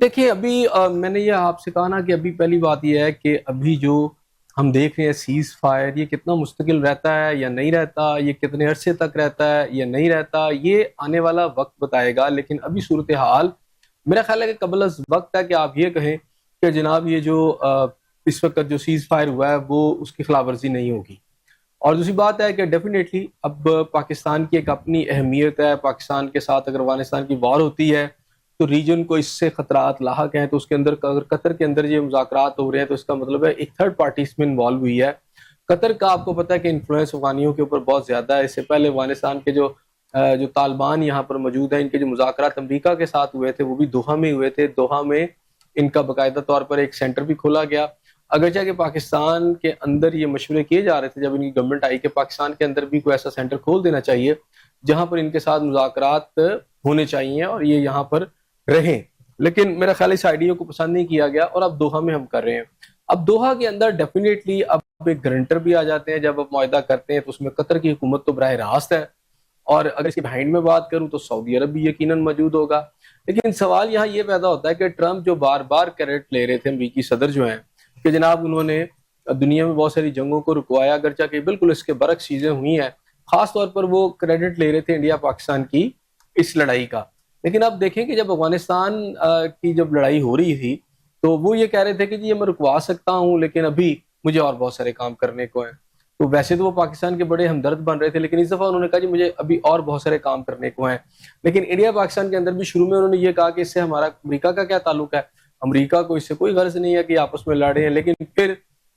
دیکھیں ابھی میں نے یہ آپ سے کہا نا کہ ابھی پہلی بات یہ ہے کہ ابھی جو ہم دیکھ رہے ہیں سیز فائر، یہ کتنا مستقل رہتا ہے یا نہیں رہتا، یہ کتنے عرصے تک رہتا ہے یا نہیں رہتا، یہ آنے والا وقت بتائے گا. لیکن ابھی صورتحال میرا خیال ہے کہ قبل از وقت ہے کہ آپ یہ کہیں کہ جناب یہ جو اس وقت جو سیز فائر ہوا ہے وہ اس کی خلاف ورزی نہیں ہوگی. اور دوسری بات ہے کہ ڈیفینیٹلی اب پاکستان کی ایک اپنی اہمیت ہے. پاکستان کے ساتھ اگر افغانستان کی وار ہوتی ہے تو ریجن کو اس سے خطرات لاحق ہیں. تو اس کے اندر اگر قطر کے اندر یہ مذاکرات ہو رہے ہیں تو اس کا مطلب ہے ایک تھرڈ پارٹی اس میں انوالو ہوئی ہے. قطر کا آپ کو پتہ ہے کہ انفلوئنس افغانیوں کے اوپر بہت زیادہ ہے. اس سے پہلے افغانستان کے جو طالبان یہاں پر موجود ہیں، ان کے جو مذاکرات امریکہ کے ساتھ ہوئے تھے وہ بھی دوحہ میں ہوئے تھے. دوحہ میں ان کا باقاعدہ طور پر ایک سینٹر بھی کھولا گیا. اگرچہ کہ پاکستان کے اندر یہ مشورے کیے جا رہے تھے جب ان کی گورنمنٹ آئی کہ پاکستان کے اندر بھی کوئی ایسا سینٹر کھول دینا چاہیے جہاں پر ان کے ساتھ مذاکرات ہونے چاہیے اور یہ یہاں پر رہیں. لیکن میرا خیال اس آئیڈیا کو پسند نہیں کیا گیا اور اب دوحہ میں ہم کر رہے ہیں. اب دوحہ کے اندر ڈیفینیٹلی اب ایک گرنٹر بھی آ جاتے ہیں. جب آپ معاہدہ کرتے ہیں تو اس میں قطر کی حکومت تو براہ راست ہے، اور اگر اس کے بہائنڈ میں بات کروں تو سعودی عرب بھی یقیناً موجود ہوگا. لیکن سوال یہاں یہ پیدا ہوتا ہے کہ ٹرمپ جو بار بار کریڈٹ لے رہے تھے، امریکی صدر جو ہیں، کہ جناب انہوں نے دنیا میں بہت ساری جنگوں کو رکوایا، اگرچہ کہ بالکل اس کے برعکس چیزیں ہوئی ہیں. خاص طور پر وہ کریڈٹ لے رہے تھے انڈیا پاکستان کی اس لڑائی کا. لیکن اب دیکھیں کہ جب افغانستان کی جب لڑائی ہو رہی تھی تو وہ یہ کہہ رہے تھے کہ جی یہ میں رکوا سکتا ہوں لیکن ابھی مجھے اور بہت سارے کام کرنے کو ہیں. تو ویسے تو وہ پاکستان کے بڑے ہمدرد بن رہے تھے، لیکن اس دفعہ انہوں نے کہا جی مجھے ابھی اور بہت سارے کام کرنے کو ہیں. لیکن انڈیا پاکستان کے اندر بھی شروع میں انہوں نے یہ کہا کہ اس سے ہمارا امریکہ کا کیا تعلق ہے، امریکہ کو اس سے کوئی غرض نہیں ہے کہ آپس میں لڑے ہیں. لیکن پھر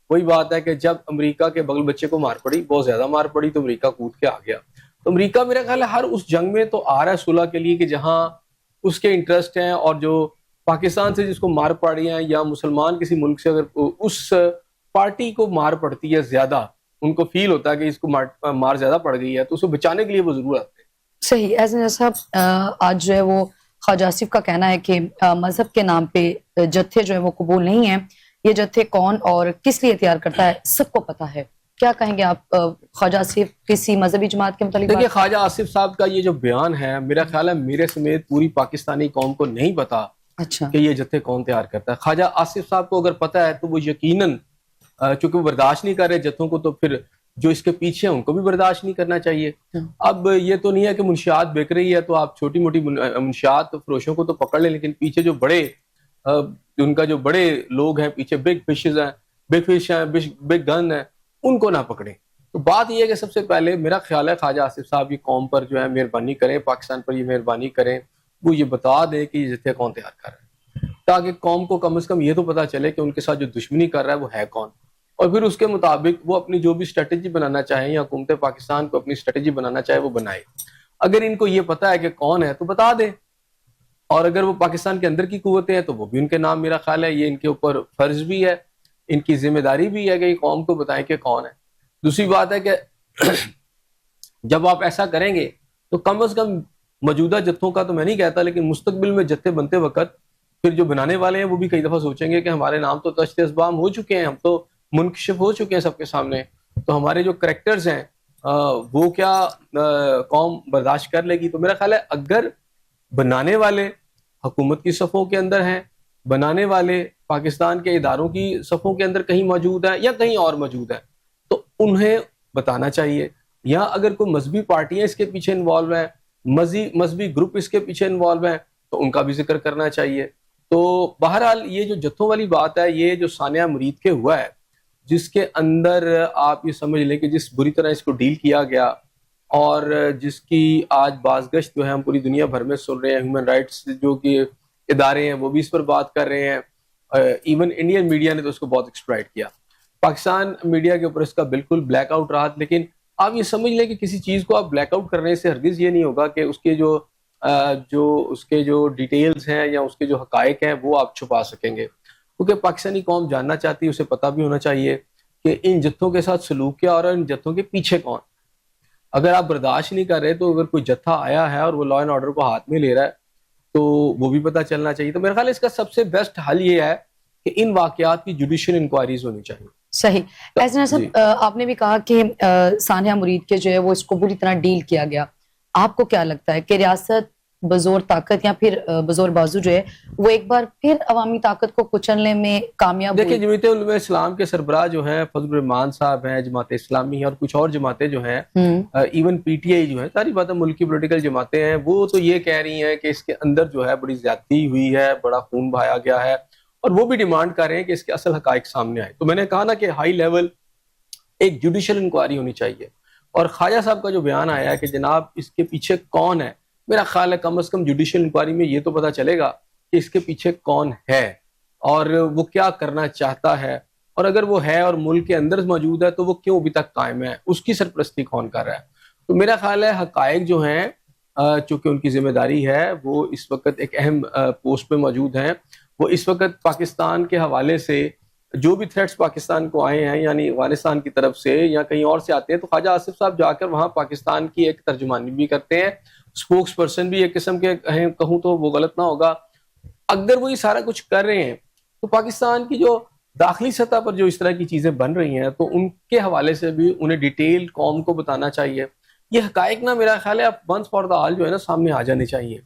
وہی بات ہے کہ جب امریکہ کے بغل بچے کو مار پڑی، بہت زیادہ مار پڑی، تو امریکہ کود کے آ گیا. تو امریکہ میرا خیال ہے ہر اس جنگ میں تو آ رہا ہے صلح کے لیے کہ جہاں اس کے انٹرسٹ ہیں، اور جو پاکستان سے جس کو مار پڑی ہیں یا مسلمان کسی ملک سے اگر اس پارٹی کو مار پڑتی ہے زیادہ، ان کو فیل ہوتا ہے کہ اس کو مار زیادہ پڑ گئی ہے تو اس کو بچانے کے لیے وہ ضرور آتے ہیں. صحیح. ایسے صاحب آج جو ہے وہ خواجہ آصف کا کہنا ہے کہ مذہب کے نام پہ جتھے جو ہے وہ قبول نہیں ہیں. یہ جتھے کون اور کس لیے تیار کرتا ہے سب کو پتا ہے. کیا کہیں گے آپ خواجہ آصف کسی مذہبی جماعت کے متعلق؟ دیکھیے خواجہ آصف صاحب کا یہ جو بیان ہے میرا خیال ہے میرے سمیت پوری پاکستانی قوم کو نہیں پتا اچھا کہ یہ جتھے کون تیار کرتا ہے. خواجہ آصف صاحب کو اگر پتا ہے تو وہ یقیناً چونکہ وہ برداشت نہیں کر رہے جتھوں کو، تو پھر جو اس کے پیچھے ہیں ان کو بھی برداشت نہیں کرنا چاہیے. اب یہ تو نہیں ہے کہ منشیات بک رہی ہے تو آپ چھوٹی موٹی منشیات فروشوں کو تو پکڑ لیں، لیکن پیچھے جو بڑے ان کا جو بڑے لوگ ہیں پیچھے، بگ فشز ہیں، بگ فش ہیں، بگ گن ہیں، ان کو نہ پکڑیں. تو بات یہ ہے کہ سب سے پہلے میرا خیال ہے خواجہ آصف صاحب کی قوم پر جو ہے مہربانی کریں، پاکستان پر یہ مہربانی کریں، وہ یہ بتا دیں کہ یہ جتھے کون تیار کر رہے ہیں، تاکہ قوم کو کم از کم یہ تو پتا چلے کہ ان کے ساتھ جو دشمنی کر رہا ہے وہ ہے کون. اور پھر اس کے مطابق وہ اپنی جو بھی اسٹریٹجی بنانا چاہیں یا حکومت پاکستان کو اپنی اسٹریٹجی بنانا چاہے وہ بنائے. اگر ان کو یہ پتا ہے کہ کون ہے تو بتا دیں، اور اگر وہ پاکستان کے اندر کی قوتیں ہیں تو وہ بھی ان کے نام، میرا خیال ہے یہ ان کے اوپر فرض بھی ہے، ان کی ذمہ داری بھی ہے کہ یہ قوم کو بتائیں کہ کون ہے. دوسری بات ہے کہ جب آپ ایسا کریں گے تو کم از کم موجودہ جتھوں کا تو میں نہیں کہتا، لیکن مستقبل میں جتھے بنتے وقت پھر جو بنانے والے ہیں وہ بھی کئی دفعہ سوچیں گے کہ ہمارے نام تو تشت اسبام ہو چکے ہیں، ہم تو منکشف ہو چکے ہیں سب کے سامنے، تو ہمارے جو کریکٹرز ہیں وہ کیا قوم برداشت کر لے گی. تو میرا خیال ہے اگر بنانے والے حکومت کی صفوں کے اندر ہیں، بنانے والے پاکستان کے اداروں کی صفوں کے اندر کہیں موجود ہیں یا کہیں اور موجود ہیں تو انہیں بتانا چاہیے. یا اگر کوئی مذہبی پارٹیاں اس کے پیچھے انوالو ہیں، مذہبی گروپ اس کے پیچھے انوالو ہیں تو ان کا بھی ذکر کرنا چاہیے. تو بہرحال یہ جو جتھوں والی بات ہے، یہ جو سانحہ مرید کے ہوا ہے، جس کے اندر آپ یہ سمجھ لیں کہ جس بری طرح اس کو ڈیل کیا گیا اور جس کی آج بازگشت جو ہے ہم پوری دنیا بھر میں سن رہے ہیں، ہیومن رائٹس جو کہ ادارے ہیں وہ بھی اس پر بات کر رہے ہیں، ایون انڈین میڈیا نے تو اس کو بہت ایکسپلائٹ کیا. پاکستان میڈیا کے اوپر اس کا بالکل بلیک آؤٹ رہا. لیکن آپ یہ سمجھ لیں کہ کسی چیز کو آپ بلیک آؤٹ کرنے سے ہرگز یہ نہیں ہوگا کہ اس کے جو ڈیٹیلز ہیں یا اس کے جو حقائق ہیں وہ آپ چھپا سکیں گے. کیونکہ پاکستانی قوم جاننا چاہتی ہے، اسے پتہ بھی ہونا چاہیے کہ ان جتھوں کے ساتھ سلوک کیا اور ان جتھوں کے پیچھے کون. اگر آپ برداشت نہیں کر رہے تو اگر کوئی جتھا آیا ہے اور وہ لا اینڈ آرڈر کو ہاتھ میں لے رہا ہے تو وہ بھی پتہ چلنا چاہیے. تو میرے خیال ہے اس کا سب سے بیسٹ حل یہ ہے کہ ان واقعات کی جوڈیشل انکوائریز ہونی چاہیے. صحیح. ایسا صاحب آپ نے بھی کہا کہ سانحہ مرید کے جو ہے وہ اس کو بری طرح ڈیل کیا گیا. آپ کو کیا لگتا ہے کہ ریاست بزور طاقت یا پھر بزور بازو جو ہے وہ ایک بار پھر عوامی طاقت کو کچلنے میں کامیاب دیکھیں ہوئی؟ جمعیت علماء اسلام کے سربراہ جو ہیں فضل الرحمان صاحب ہیں، جماعت اسلامی ہے اور کچھ اور جماعتیں جو ہیں، ایون پی ٹی آئی جو ہے، ساری باتیں ملکی پولیٹیکل جماعتیں ہیں، وہ تو یہ کہہ رہی ہیں کہ اس کے اندر جو ہے بڑی زیادتی ہوئی ہے، بڑا خون بہایا گیا ہے، اور وہ بھی ڈیمانڈ کر رہے ہیں کہ اس کے اصل حقائق سامنے آئے. تو میں نے کہا نا کہ ہائی لیول ایک جوڈیشل انکوائری ہونی چاہیے. اور خواجہ صاحب کا جو بیان آیا ہے کہ جناب اس کے پیچھے کون ہے، میرا خیال ہے کم از کم جوڈیشل انکوائری میں یہ تو پتا چلے گا کہ اس کے پیچھے کون ہے اور وہ کیا کرنا چاہتا ہے، اور اگر وہ ہے اور ملک کے اندر موجود ہے تو وہ کیوں ابھی تک قائم ہے، اس کی سرپرستی کون کر رہا ہے. تو میرا خیال ہے حقائق جو ہیں چونکہ ان کی ذمہ داری ہے، وہ اس وقت ایک اہم پوسٹ پہ موجود ہیں. وہ اس وقت پاکستان کے حوالے سے جو بھی تھریٹس پاکستان کو آئے ہیں، یعنی افغانستان کی طرف سے یا کہیں اور سے آتے ہیں، تو خواجہ آصف صاحب جا کر وہاں پاکستان کی ایک ترجمانی بھی کرتے ہیں، اسپوکس پرسن بھی ایک قسم کے کہوں تو وہ غلط نہ ہوگا. اگر وہ یہ سارا کچھ کر رہے ہیں تو پاکستان کی جو داخلی سطح پر جو اس طرح کی چیزیں بن رہی ہیں تو ان کے حوالے سے بھی انہیں ڈیٹیل قوم کو بتانا چاہیے. یہ حقائق نہ میرا خیال ہے اب ونس فار دا آل جو ہے نا سامنے آ جانے چاہیے.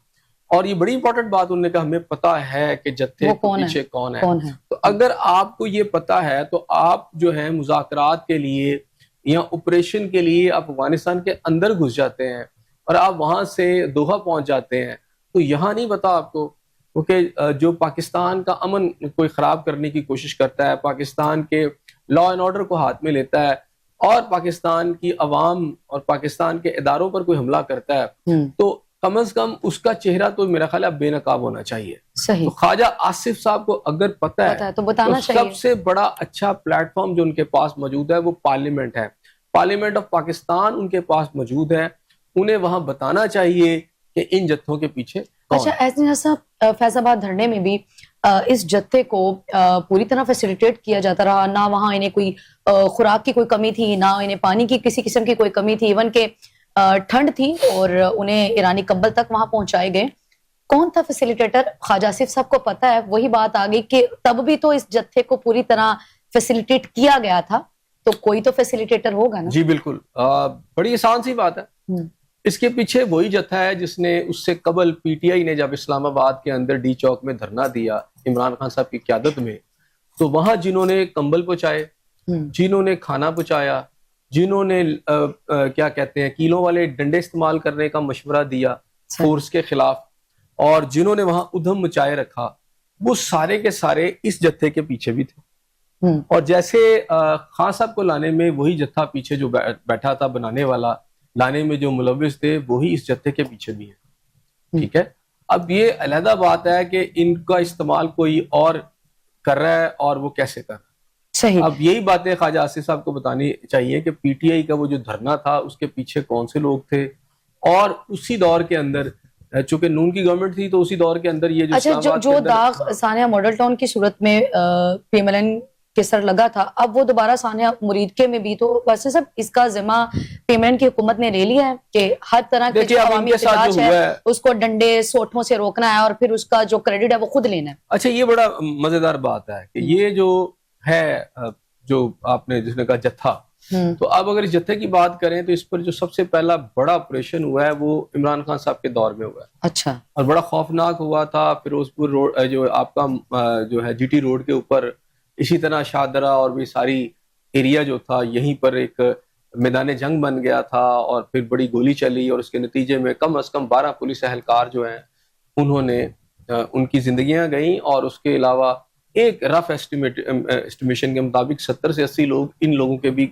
اور یہ بڑی امپورٹنٹ بات انہوں نے کہا ہمیں پتا ہے کہ جتھے کے پیچھے کون ہے. تو اگر آپ کو یہ پتا ہے تو آپ جو ہے مذاکرات کے لیے یا آپریشن کے لیے آپ افغانستان کے اندر گھس جاتے ہیں اور آپ وہاں سے دوحہ پہنچ جاتے ہیں. تو یہاں نہیں پتا آپ کو، کیونکہ جو پاکستان کا امن کوئی خراب کرنے کی کوشش کرتا ہے، پاکستان کے لا اینڈ آرڈر کو ہاتھ میں لیتا ہے اور پاکستان کی عوام اور پاکستان کے اداروں پر کوئی حملہ کرتا ہے، تو کم از کم اس کا چہرہ تو میرا خیال ہے بے نقاب ہونا چاہیے. تو خواجہ آصف صاحب کو اگر پتہ ہے تو بتانا چاہیے. سب سے بڑا اچھا پلیٹ فارم جو ان کے پاس موجود ہے وہ پارلیمنٹ ہے. پارلیمنٹ آف پاکستان ان کے پاس موجود ہے، انہیں وہاں بتانا چاہیے کہ ان جتھوں کے پیچھے کون. اچھا ایسے صاحب فیض آباد دھرنے میں بھی اس جتھے کو پوری طرح فیسیلیٹیٹ کیا جاتا رہا، نہ وہاں انہیں کوئی خوراک کی کوئی کمی تھی، نہ انہیں پانی کی کسی قسم کی کوئی کمی تھی، ایون کہ ٹھنڈ تھی اور انہیں ایرانی کمبل تک وہاں پہنچائے گئے. کون تھا فیسیلیٹیٹر؟ خواجہ آصف صاحب کو پتا ہے. وہی بات آ گئی کہ تب بھی تو اس جتھے کو پوری طرح فیسیلیٹیٹ کیا گیا تھا، تو کوئی تو فیسیلیٹیٹر ہوگا نا. جی بالکل، بڑی آسان سی بات ہے. اس کے پیچھے وہی جتھا ہے جس نے اس سے قبل پی ٹی آئی نے جب اسلام آباد کے اندر ڈی چوک میں دھرنا دیا عمران خان صاحب کی قیادت میں، تو وہاں جنہوں نے کمبل پہنچائے، جنہوں نے کھانا پہنچایا، جنہوں نے کیا کہتے ہیں کیلوں والے ڈنڈے استعمال کرنے کا مشورہ دیا فورس کے خلاف، اور جنہوں نے وہاں ادھم مچائے رکھا، وہ سارے کے سارے اس جتھے کے پیچھے بھی تھے. اور جیسے خان صاحب کو لانے میں وہی جتھا پیچھے جو بیٹھا تھا بنانے والا، لانے میں جو ملوث تھے وہی اس جتھے کے پیچھے بھی ہیں. ٹھیک ہے، اب یہ علیحدہ بات ہے کہ ان کا استعمال کوئی اور کر رہا ہے اور وہ کیسے کر رہا ہے. صحیح. اب یہی باتیں خواجہ آصف صاحب کو بتانی چاہیے کہ پی ٹی آئی کا وہ جو دھرنا تھا اس کے پیچھے کون سے لوگ تھے، اور اسی دور کے اندر چونکہ نون کی گورنمنٹ تھی تو اسی دور کے اندر یہ جو اچھا جو داغ سانحہ ماڈل ٹاؤن کی صورت میں پی ایم ایل این کے سر لگا تھا، اب وہ دوبارہ سانحہ مریدکے میں بھی، تو ویسے سب اس کا ذمہ پی ایم ایل این کی حکومت نے لے لیا ہے کہ ہر طرح کے جو عوامی احتجاج ہے اس کو ڈنڈے سوٹھوں سے روکنا ہے اور پھر اس کا جو کریڈٹ ہے وہ خود لینا ہے. اچھا یہ بڑا مزیدار بات ہے کہ یہ جو ہے جو آپ نے جس نے کہا جتھا، تو اب اگر اس جتھے کی بات کریں تو اس پر جو سب سے پہلا بڑا آپریشن ہوا ہے وہ عمران خان صاحب کے دور میں ہوا ہے. اچھا. اور بڑا خوفناک ہوا تھا. فیروزپور روڈ جو آپ کا جو ہے جی ٹی روڈ کے اوپر، اسی طرح شاہدرہ اور بھی ساری ایریا جو تھا، یہیں پر ایک میدان جنگ بن گیا تھا اور پھر بڑی گولی چلی اور اس کے نتیجے میں کم از کم 12 پولیس اہلکار جو ہیں انہوں نے ان کی زندگیاں گئیں، اور اس کے علاوہ ایک رف اسٹیمیشن کے مطابق 70 سے 80 لوگ ان لوگوں کے بھی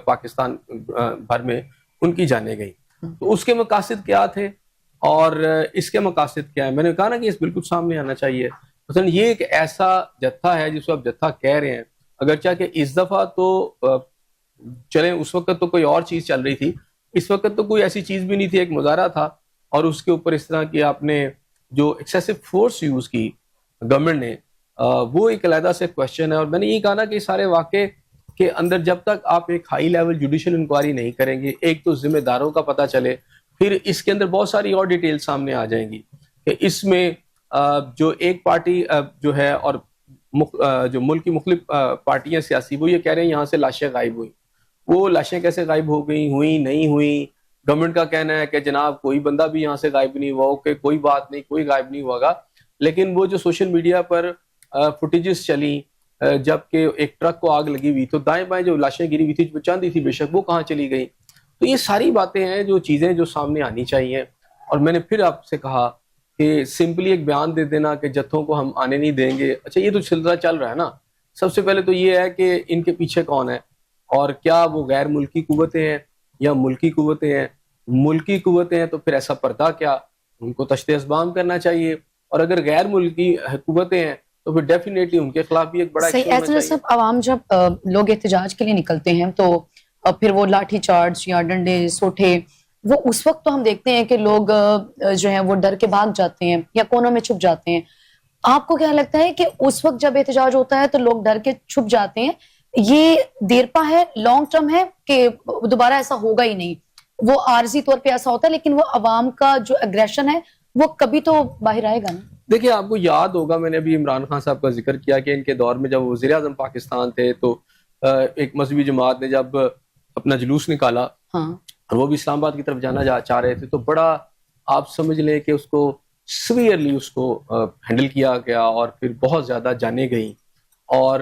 پاکستان بھر میں ان کی جانیں گئیں. تو اس کے مقاصد کیا تھے اور اس کے مقاصد کیا ہے؟ میں نے کہا نا کہ اس بالکل سامنے آنا چاہیے. مثلا یہ ایک ایسا جتھا ہے جس کو آپ جتھا کہہ رہے ہیں، اگرچہ کہ اس دفعہ تو چلیں اس وقت تو کوئی اور چیز چل رہی تھی، اس وقت تو کوئی ایسی چیز بھی نہیں تھی، ایک مظاہرہ تھا اور اس کے اوپر اس طرح کی آپ نے جو ایکسیسو فورس یوز کی گورنمنٹ نے، وہ ایک علیحدہ سے کوشچن ہے. اور میں نے یہ کہا نا کہ سارے واقعے کے اندر جب تک آپ ایک ہائی لیول جوڈیشل انکوائری نہیں کریں گے، ایک تو ذمہ داروں کا پتہ چلے، پھر اس کے اندر بہت ساری اور ڈیٹیل سامنے آ جائیں گی کہ اس میں جو ایک پارٹی جو ہے اور جو ملک کی مختلف پارٹیاں سیاسی، وہ یہ کہہ رہے ہیں یہاں سے لاشیں غائب ہوئیں. وہ لاشیں کیسے غائب ہو گئیں، ہوئیں نہیں ہوئیں، گورنمنٹ کا کہنا ہے کہ جناب کوئی بندہ بھی یہاں سے غائب نہیں ہوا، کہ کوئی بات نہیں، کوئی غائب نہیں ہوا گا. لیکن وہ جو سوشل میڈیا پر فوٹیجز چلی جبکہ ایک ٹرک کو آگ لگی ہوئی تو دائیں بائیں جو لاشیں گری ہوئی تھی چاند ہی تھی بے شک، وہ کہاں چلی گئی. تو یہ ساری باتیں ہیں جو چیزیں جو سامنے آنی چاہیے. اور میں نے پھر آپ سے کہا کہ سمپلی ایک بیان دے دینا کہ جتھوں کو ہم آنے نہیں دیں گے، اچھا یہ تو سلسلہ چل رہا ہے نا. سب سے پہلے تو یہ ہے کہ ان کے پیچھے کون ہے، اور کیا وہ غیر ملکی قوتیں ہیں یا ملکی قوتیں ہیں. ملکی قوتیں ہیں تو پھر ایسا پردہ کیا، ان کو تشت اسبام کرنا چاہیے. اور اگر غیر ملکی قوتیں ہیں تو پھر ڈیفینیٹلی ان کے خلاف بھی ایک بڑا صحیح. ایکشن ہونا ایسا چاہیے. سب عوام جب لوگ احتجاج کے لیے نکلتے ہیں تو پھر وہ لاٹھی چارج یا ڈنڈے سوٹھے، وہ اس وقت تو ہم دیکھتے ہیں کہ لوگ جو ہیں وہ ڈر کے بھاگ جاتے ہیں یا کونوں میں چھپ جاتے ہیں. آپ کو کیا لگتا ہے کہ اس وقت جب احتجاج ہوتا ہے تو لوگ ڈر کے چھپ جاتے ہیں، یہ دیرپا ہے، لانگ ٹرم ہے، کہ دوبارہ ایسا ہوگا ہی نہیں؟ وہ عارضی طور پہ ایسا ہوتا ہے لیکن وہ عوام کا جو اگریشن ہے وہ کبھی تو باہر آئے گا نا. دیکھیے آپ کو یاد ہوگا، میں نے ابھی عمران خان صاحب کا ذکر کیا کہ ان کے دور میں جب وزیر اعظم پاکستان تھے تو ایک مذہبی جماعت نے جب اپنا جلوس نکالا اور وہ بھی اسلام آباد کی طرف جانا چاہ رہے تھے تو بڑا آپ سمجھ لیں کہ اس کو سویئرلی اس کو ہینڈل کیا گیا اور پھر بہت زیادہ جانیں گئیں. اور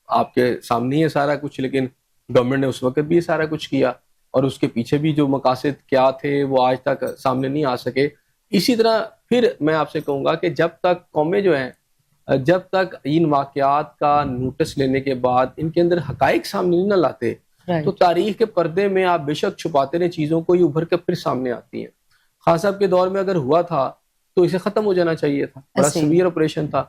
آپ کے سامنے یہ سارا کچھ، لیکن گورنمنٹ نے اس وقت بھی یہ سارا کچھ کیا اور اس کے پیچھے بھی جو مقاصد کیا تھے وہ آج تک سامنے نہیں آ سکے. اسی طرح پھر میں آپ سے کہوں گا کہ جب تک قومیں جو ہیں، جب تک ان واقعات کا نوٹس لینے کے بعد ان کے اندر حقائق سامنے نہیں نہ لاتے تو تاریخ کے پردے میں آپ بے شک چھپاتے رہے چیزوں کو، یہ ابھر کے پھر سامنے آتی ہیں. خان صاحب کے دور میں اگر ہوا تھا تو اسے ختم ہو جانا چاہیے تھا، بڑا سیویئر آپریشن تھا.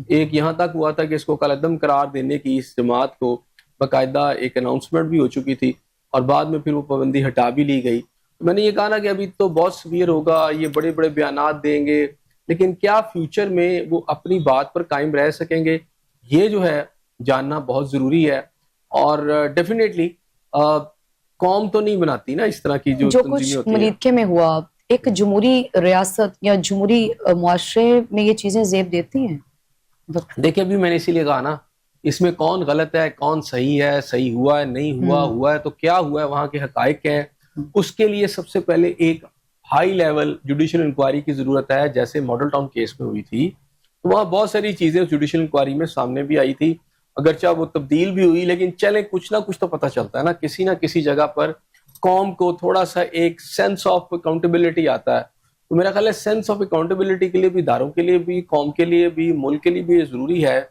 ایک یہاں تک ہوا تھا کہ اس کو کالعدم قرار دینے کی اس جماعت کو باقاعدہ ایک اناؤنسمنٹ بھی ہو چکی تھی اور بعد میں پھر وہ پابندی ہٹا بھی لی گئی. میں نے یہ کہا نا کہ ابھی تو بہت سیویئر ہوگا، یہ بڑے بڑے بیانات دیں گے، لیکن کیا فیوچر میں وہ اپنی بات پر قائم رہ سکیں گے، یہ جو ہے جاننا بہت ضروری ہے. اور ڈیفینیٹلی قوم تو نہیں بناتی نا اس طرح کی جو تنظیمیں کچھ ہوتی ہیں. ملیکے میں ہوا، ایک جمہوری ریاست یا جمہوری معاشرے میں یہ چیزیں زیب دیتی ہیں. دیکھیں ابھی میں نے اسی لیے کہا نا، اس میں کون غلط ہے کون صحیح ہے، صحیح ہوا ہے نہیں ہوا، ہوا ہے تو کیا ہوا ہے، وہاں کے حقائق کیا ہیں. اس کے لیے سب سے پہلے ایک ہائی لیول جوڈیشل انکوائری کی ضرورت ہے، جیسے ماڈل ٹاؤن کیس میں ہوئی تھی. تو وہاں بہت ساری چیزیں جوڈیشل انکوائری میں سامنے بھی آئی تھی، اگرچہ وہ تبدیل بھی ہوئی، لیکن چلیں کچھ نہ کچھ تو پتہ چلتا ہے نہ کسی جگہ پر قوم کو تھوڑا سا ایک سینس آف اکاؤنٹیبلٹی آتا ہے. تو میرا خیال ہے سینس آف اکاؤنٹیبلٹی کے لیے بھی، اداروں کے لیے بھی، قوم کے لیے بھی، ملک کے لیے بھی یہ ضروری ہے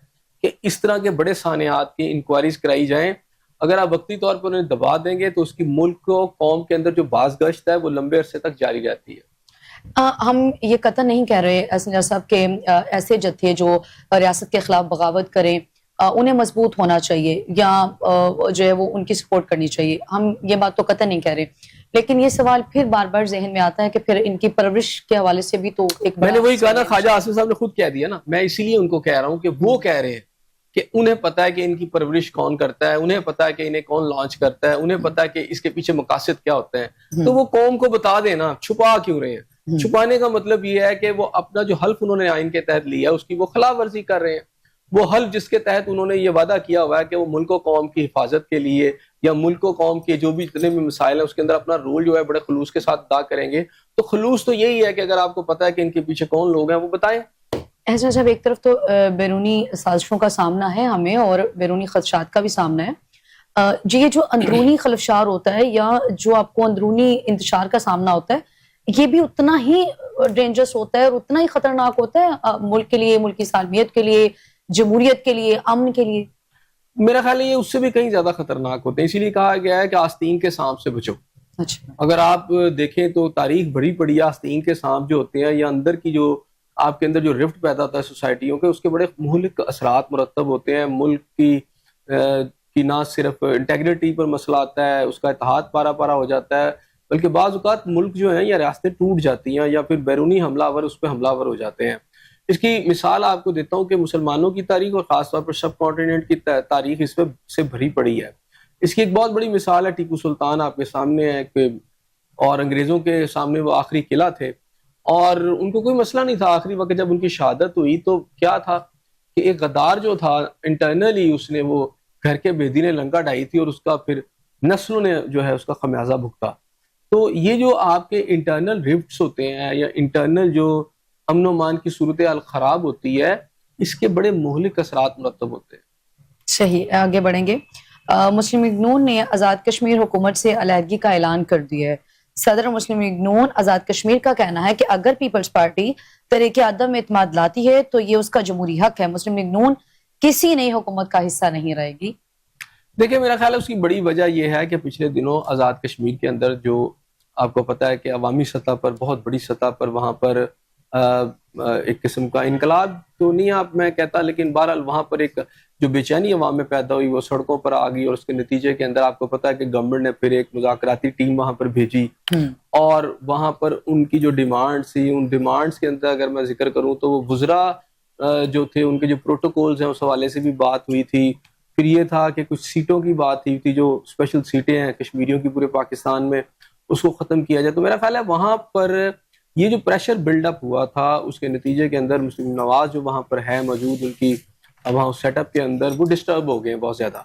کہ اس طرح کے بڑے سانحات کی انکوائریز کرائی جائیں. اگر آپ وقتی طور پر انہیں دبا دیں گے تو اس کی ملک کو قوم کے اندر جو باز گشت ہے وہ لمبے عرصے تک جاری رہتی ہے. ہم یہ قطعا نہیں کہہ رہے اسنجا صاحب کہ ایسے جتھے جو ریاست کے خلاف بغاوت کریں انہیں مضبوط ہونا چاہیے یا جو ہے وہ ان کی سپورٹ کرنی چاہیے، ہم یہ بات تو قطعا نہیں کہہ رہے. لیکن یہ سوال پھر بار بار ذہن میں آتا ہے کہ پھر ان کی پرورش کے حوالے سے بھی تو ایک میں نے وہی کہا نا، خواجہ آصف صاحب نے خود کہہ دیا نا، میں اسی لیے ان کو کہہ رہا ہوں کہ وہ کہہ رہے ہیں کہ انہیں پتا ہے کہ ان کی پرورش کون کرتا ہے، انہیں پتا ہے کہ انہیں کون لانچ کرتا ہے، انہیں پتا ہے کہ اس کے پیچھے مقاصد کیا ہوتے ہیں. تو وہ قوم کو بتا دینا، چھپا کیوں رہے ہیں؟ چھپانے کا مطلب یہ ہے کہ وہ اپنا جو حلف انہوں نے آئین کے تحت لیا اس کی وہ خلاف ورزی کر رہے ہیں. وہ حلف جس کے تحت انہوں نے یہ وعدہ کیا ہوا ہے کہ وہ ملک و قوم کی حفاظت کے لیے یا ملک و قوم کے جو بھی جتنے بھی مسائل ہیں اس کے اندر اپنا رول جو ہے بڑے خلوص کے ساتھ ادا کریں گے. تو خلوص تو یہی ہے کہ اگر آپ کو پتا ہے کہ ان کے پیچھے کون لوگ ہیں وہ بتائیں. ایسا جب ایک طرف تو بیرونی سازشوں کا سامنا ہے ہمیں اور بیرونی خدشات کا بھی سامنا ہے، جی یہ جو اندرونی خلفشار ہوتا ہے یا جو آپ کو اندرونی انتشار کا سامنا ہوتا ہے یہ بھی اتنا ہی ڈینجرس ہوتا ہے اور اتنا ہی خطرناک ہوتا ہے ملک کے لیے، ملک کی سالمیت کے لیے، جمہوریت کے لیے، امن کے لیے. میرا خیال ہے یہ اس سے بھی کہیں زیادہ خطرناک ہوتے ہیں، اسی لیے کہا گیا ہے کہ آستین کے سانپ سے بچو. اچھا، اگر آپ دیکھیں تو تاریخ بڑی پڑی ہے، آستین کے سانپ جو ہوتے ہیں یا اندر کی جو آپ کے اندر جو رفٹ پیدا ہوتا ہے سوسائٹیوں کے، اس کے بڑے مہلک اثرات مرتب ہوتے ہیں. ملک کی نہ صرف انٹیگریٹی پر مسئلہ آتا ہے، اس کا اتحاد پارا پارا ہو جاتا ہے، بلکہ بعض اوقات ملک جو ہیں یا ریاستیں ٹوٹ جاتی ہیں یا پھر بیرونی حملہ آور اس پہ حملہ آور ہو جاتے ہیں. اس کی مثال آپ کو دیتا ہوں کہ مسلمانوں کی تاریخ اور خاص طور پر سب کانٹیننٹ کی تاریخ اس سے بھری پڑی ہے. اس کی ایک بہت بڑی مثال ہے ٹیپو سلطان آپ کے سامنے ہے کہ اور انگریزوں کے سامنے وہ آخری قلعہ تھے اور ان کو کوئی مسئلہ نہیں تھا. آخری وقت جب ان کی شہادت ہوئی تو کیا تھا کہ ایک غدار جو تھا انٹرنلی اس نے وہ گھر کے بیدی نے لنکا ڈائی تھی اور اس کا پھر نسلوں نے جو ہے اس کا خمیازہ بھگتا. تو یہ جو آپ کے انٹرنل رفٹس ہوتے ہیں یا انٹرنل جو امن و امان کی صورتحال خراب ہوتی ہے، اس کے بڑے مہلک اثرات مرتب ہوتے ہیں. صحیح، آگے بڑھیں گے. مسلم لیگ نون نے آزاد کشمیر حکومت سے علیحدگی کا اعلان کر دیا ہے. صدر مسلم لیگ نون آزاد کشمیر کا کہنا ہے کہ اگر پیپلز پارٹی طریقے عدم اعتماد لاتی ہے تو یہ اس کا جمہوری حق ہے. مسلم لیگ نون کسی نئی حکومت کا حصہ نہیں رہے گی. دیکھیں میرا خیال ہے اس کی بڑی وجہ یہ ہے کہ پچھلے دنوں آزاد کشمیر کے اندر جو آپ کو پتہ ہے کہ عوامی سطح پر بہت بڑی سطح پر وہاں پر ایک قسم کا انقلاب تو نہیں آپ میں کہتا، لیکن بہرحال وہاں پر ایک جو بے چینی عوام میں پیدا ہوئی وہ سڑکوں پر آ گئی، اور اس کے نتیجے کے اندر آپ کو پتہ ہے کہ گورنمنٹ نے پھر ایک مذاکراتی ٹیم وہاں پر بھیجی، اور وہاں پر ان کی جو ڈیمانڈس تھی، ان ڈیمانڈس کے اندر اگر میں ذکر کروں تو وہ وزراء جو تھے ان کے جو پروٹوکولز ہیں اس حوالے سے بھی بات ہوئی تھی. پھر یہ تھا کہ کچھ سیٹوں کی بات ہوئی تھی، جو اسپیشل سیٹیں ہیں کشمیریوں کی پورے پاکستان میں، اس کو ختم کیا جائے. تو میرا خیال ہے وہاں پر یہ جو پریشر بلڈ اپ ہوا تھا اس کے نتیجے کے اندر مسلم نواز جو وہاں پر ہے موجود، ان کی وہاں سیٹ اپ کے اندر وہ ڈسٹرب ہو گئے ہیں بہت زیادہ.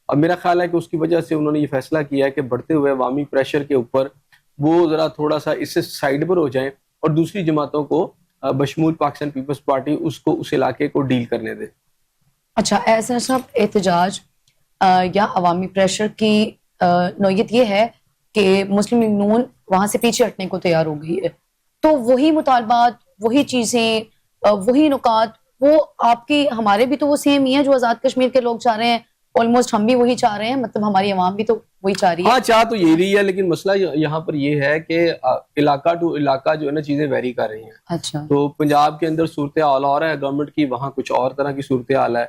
اب میرا خیال ہے کہ اس کی وجہ سے انہوں نے یہ فیصلہ کیا ہے کہ بڑھتے ہوئے عوامی پریشر کے اوپر وہ ذرا تھوڑا سا اس سے سائڈ پر ہو جائیں اور دوسری جماعتوں کو بشمول پاکستان پیپلز پارٹی اس علاقے کو ڈیل کرنے دے. اچھا، ایسا صاحب احتجاج یا عوامی پریشر کی نوعیت یہ ہے کہ مسلم لیگ نون وہاں سے پیچھے ہٹنے کو تیار ہو گئی ہے، تو وہی مطالبات، وہی چیزیں، وہی نکات، وہ آپ کی ہمارے بھی تو وہ سیم ہی ہیں جو آزاد کشمیر کے لوگ چاہ رہے ہیں. آلموسٹ ہم بھی وہی چاہ رہے ہیں، مطلب ہماری عوام بھی تو وہی چاہ رہی ہے. ہاں چاہ تو یہ رہی ہے، لیکن مسئلہ یہاں پر یہ ہے کہ علاقہ ٹو علاقہ جو ہے نا چیزیں ویری کر رہی ہیں. اچھا، تو پنجاب کے اندر صورتحال اور ہے گورنمنٹ کی، وہاں کچھ اور طرح کی صورتحال ہے.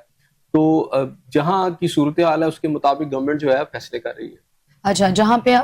تو جہاں کی صورتحال ہے اس کے مطابق گورنمنٹ جو ہے فیصلے کر رہی ہے. اچھا، جہاں پہ